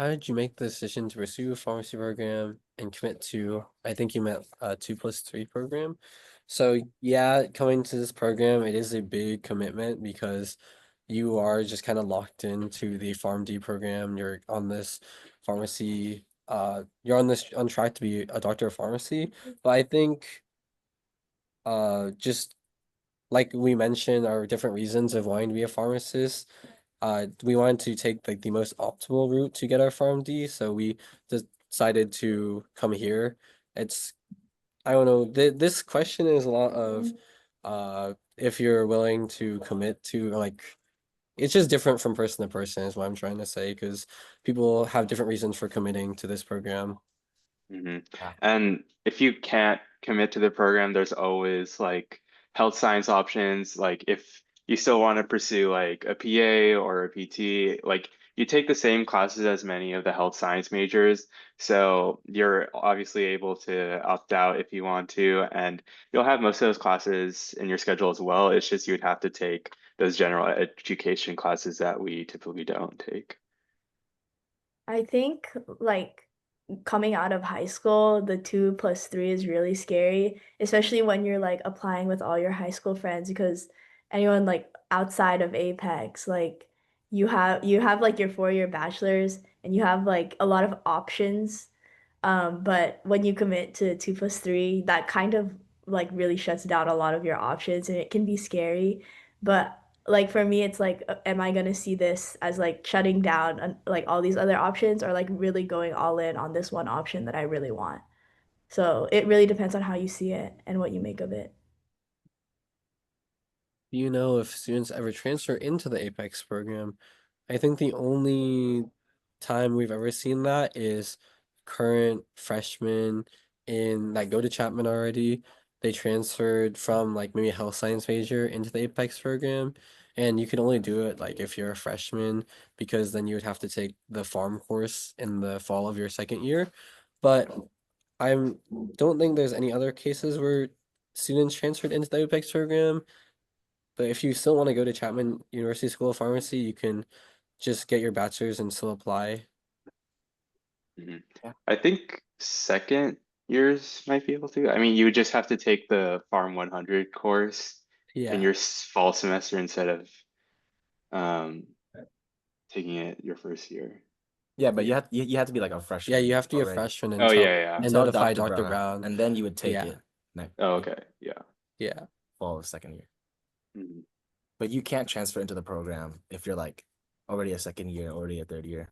how did you make the decision to pursue a pharmacy program and commit to, I think you meant a 2+3 program? So yeah, coming to this program, it is a big commitment because you are just kind of locked into the PharmD program. You're on this pharmacy, you're on track to be a doctor of pharmacy. But I think just like we mentioned, our different reasons of wanting to be a pharmacist. We wanted to take like the most optimal route to get our PharmD, so we decided to come here. It's I don't know. This question is a lot of if you're willing to commit to like it's just different from person to person is what I'm trying to say because people have different reasons for committing to this program. hmm Yeah. And if you can't commit to the program, there's always like health science options. Like if you still want to pursue like a PA or a PT, like you take the same classes as many of the health science majors. So you're obviously able to opt out if you want to, and you'll have most of those classes in your schedule as well. It's just you would have to take those general education classes that we typically don't take. I think like coming out of high school, the 2+3 is really scary, especially when you're like applying with all your high school friends because anyone like outside of Apex, like you have like your 4-year bachelor's and you have like a lot of options. But when you commit to 2+3, that kind of like really shuts down a lot of your options and it can be scary. But like for me, it's like, am I gonna see this as like shutting down like all these other options or like really going all in on this one option that I really want? So it really depends on how you see it and what you make of it. Do you know if students ever transfer into the Apex program? I think the only time we've ever seen that is current freshmen in that go to Chapman already. They transferred from like maybe a health science major into the Apex program. And you can only do it like if you're a freshman because then you would have to take the farm course in the fall of your second year. But I don't think there's any other cases where students transferred into the Apex program. But if you still want to go to Chapman University School of Pharmacy, you can just get your bachelor's and still apply. Mhm. Yeah. I think second years might be able to. I mean, you would just have to take the Farm 100 course in Yeah. your fall semester instead of um, taking it your first year. Yeah, but you have to be like a freshman. Yeah, you have to be a already. freshman Oh, until yeah, yeah. and Until notify Dr. Dr. Brown, Brown. and then you would take Yeah. it next Oh, okay. Yeah. Yeah. fall of second year. Mhm. But you can't transfer into the program if you're like already a second year, already a third year.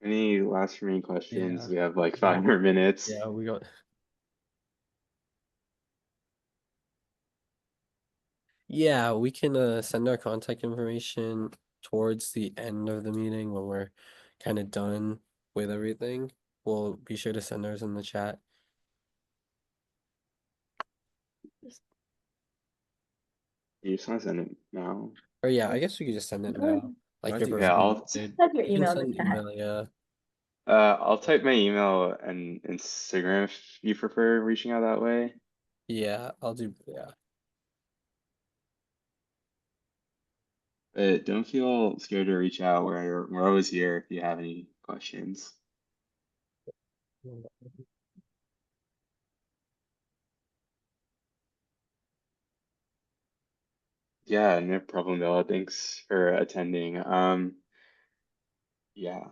Any last remaining questions? Yeah. We have like 5 more minutes. Yeah, we got Yeah, we can send our contact information towards the end of the meeting when we're kind of done with everything. We'll be sure to send ours in the chat. You just want to send it now? Or yeah, I guess we could just send it now. Like I you're think- Yeah, perfectly I'll good. Type your You can email in the send chat. email, yeah. I'll type my email and Instagram if you prefer reaching out that way. Yeah, I'll do yeah. But don't feel scared to reach out. We're always here if you have any questions. Yeah, no problem, Bella. Thanks for attending. Yeah.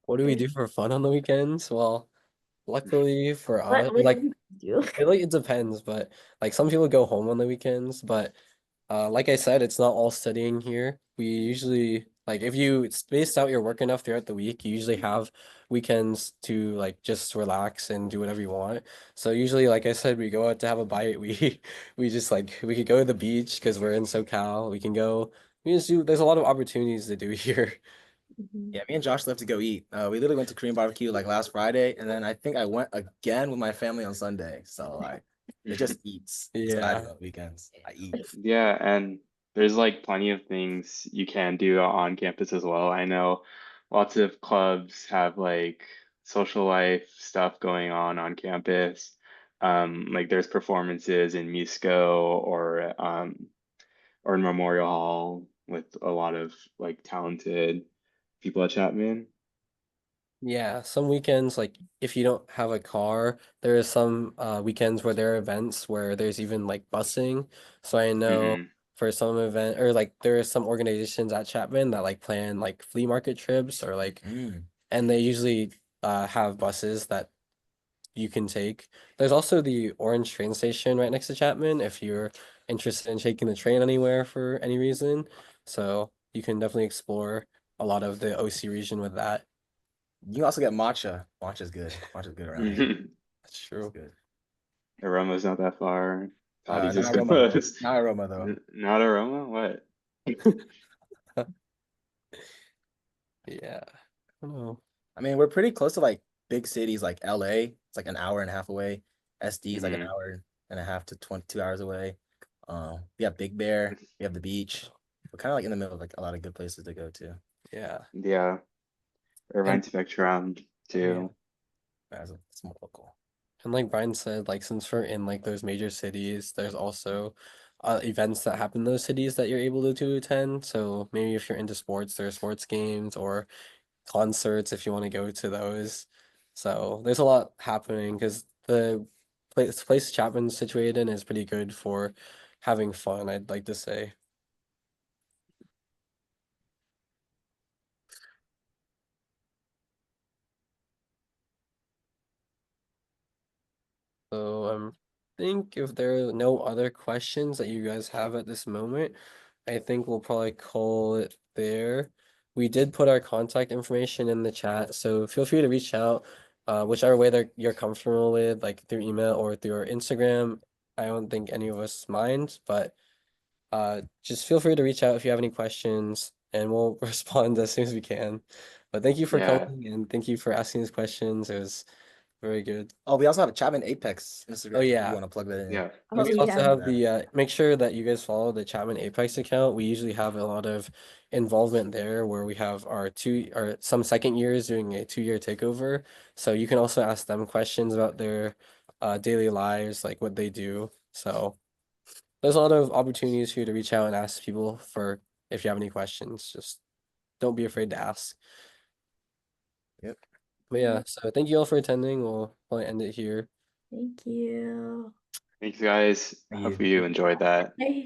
What do we Okay. do for fun on the weekends? Well, luckily for us, What like do you do? it depends, but like some people go home on the weekends, but like I said, it's not all studying here. We usually like if you spaced out your work enough throughout the week, you usually have weekends to like just relax and do whatever you want. So usually, like I said, we go out to have a bite. We just like we could go to the beach because we're in SoCal. We can go. We just do. There's a lot of opportunities to do here. Mhm. Yeah, me and Josh left to go eat. We literally went to Korean barbecue like last Friday, and then I think I went again with my family on Sunday. So like, It just eats. That's what I do Yeah. on weekends. I eat. Yeah, and there's like plenty of things you can do on campus as well. I know lots of clubs have like social life stuff going on campus. Like there's performances in Musco or in Memorial Hall with a lot of like talented people at Chapman. Yeah, some weekends, like if you don't have a car, there are some weekends where there are events where there's even like busing. So I know Hmm. for some event or like there are some organizations at Chapman that like plan like flea market trips or like Mm. and they usually have buses that you can take. There's also the Orange train station right next to Chapman if you're interested in taking the train anywhere for any reason. So you can definitely explore a lot of the OC region with that. You can also get matcha. Matcha's good. Matcha's good around here. That's It's true. good. Aroma's not that far. Toddy's is Not aroma though. close. Not aroma though. Not Aroma? What? Yeah. I don't know. I mean, we're pretty close to like big cities like LA. It's like an hour and a half away. SD is like an Mhm. hour and a half to 22 hours away. We have Big Bear. We have the beach. We're kind of like in the middle of like a lot of good places to go to. Yeah. Yeah. Irvine Spectrum too. As it's more local. And like Brian said, like since we're in like those major cities, there's also events that happen in those cities that you're able to attend. So maybe if you're into sports, there are sports games or concerts if you want to go to those. So there's a lot happening because the place Chapman's situated in is pretty good for having fun, I'd like to say. So think if there are no other questions that you guys have at this moment, I think we'll probably call it there. We did put our contact information in the chat, so feel free to reach out, whichever way that you're comfortable with, like through email or through our Instagram. I don't think any of us mind, but just feel free to reach out if you have any questions, and we'll respond as soon as we can. But thank you for Yeah. coming and thank you for asking these questions. It was very good. Oh, we also have a Chapman Apex Instagram. Oh, if yeah. You want to plug that in? Yeah. Oh, We also yeah. have the make sure that you guys follow the Chapman Apex account. We usually have a lot of involvement there where we have our some second years doing a 2-year takeover. So you can also ask them questions about their daily lives, like what they do. So there's a lot of opportunities for you to reach out and ask people for if you have any questions. Just don't be afraid to ask. Yep. But yeah, so thank you all for attending. We'll probably end it here. Thank you. Thanks, guys. Thank Hope you. you enjoyed that. Bye.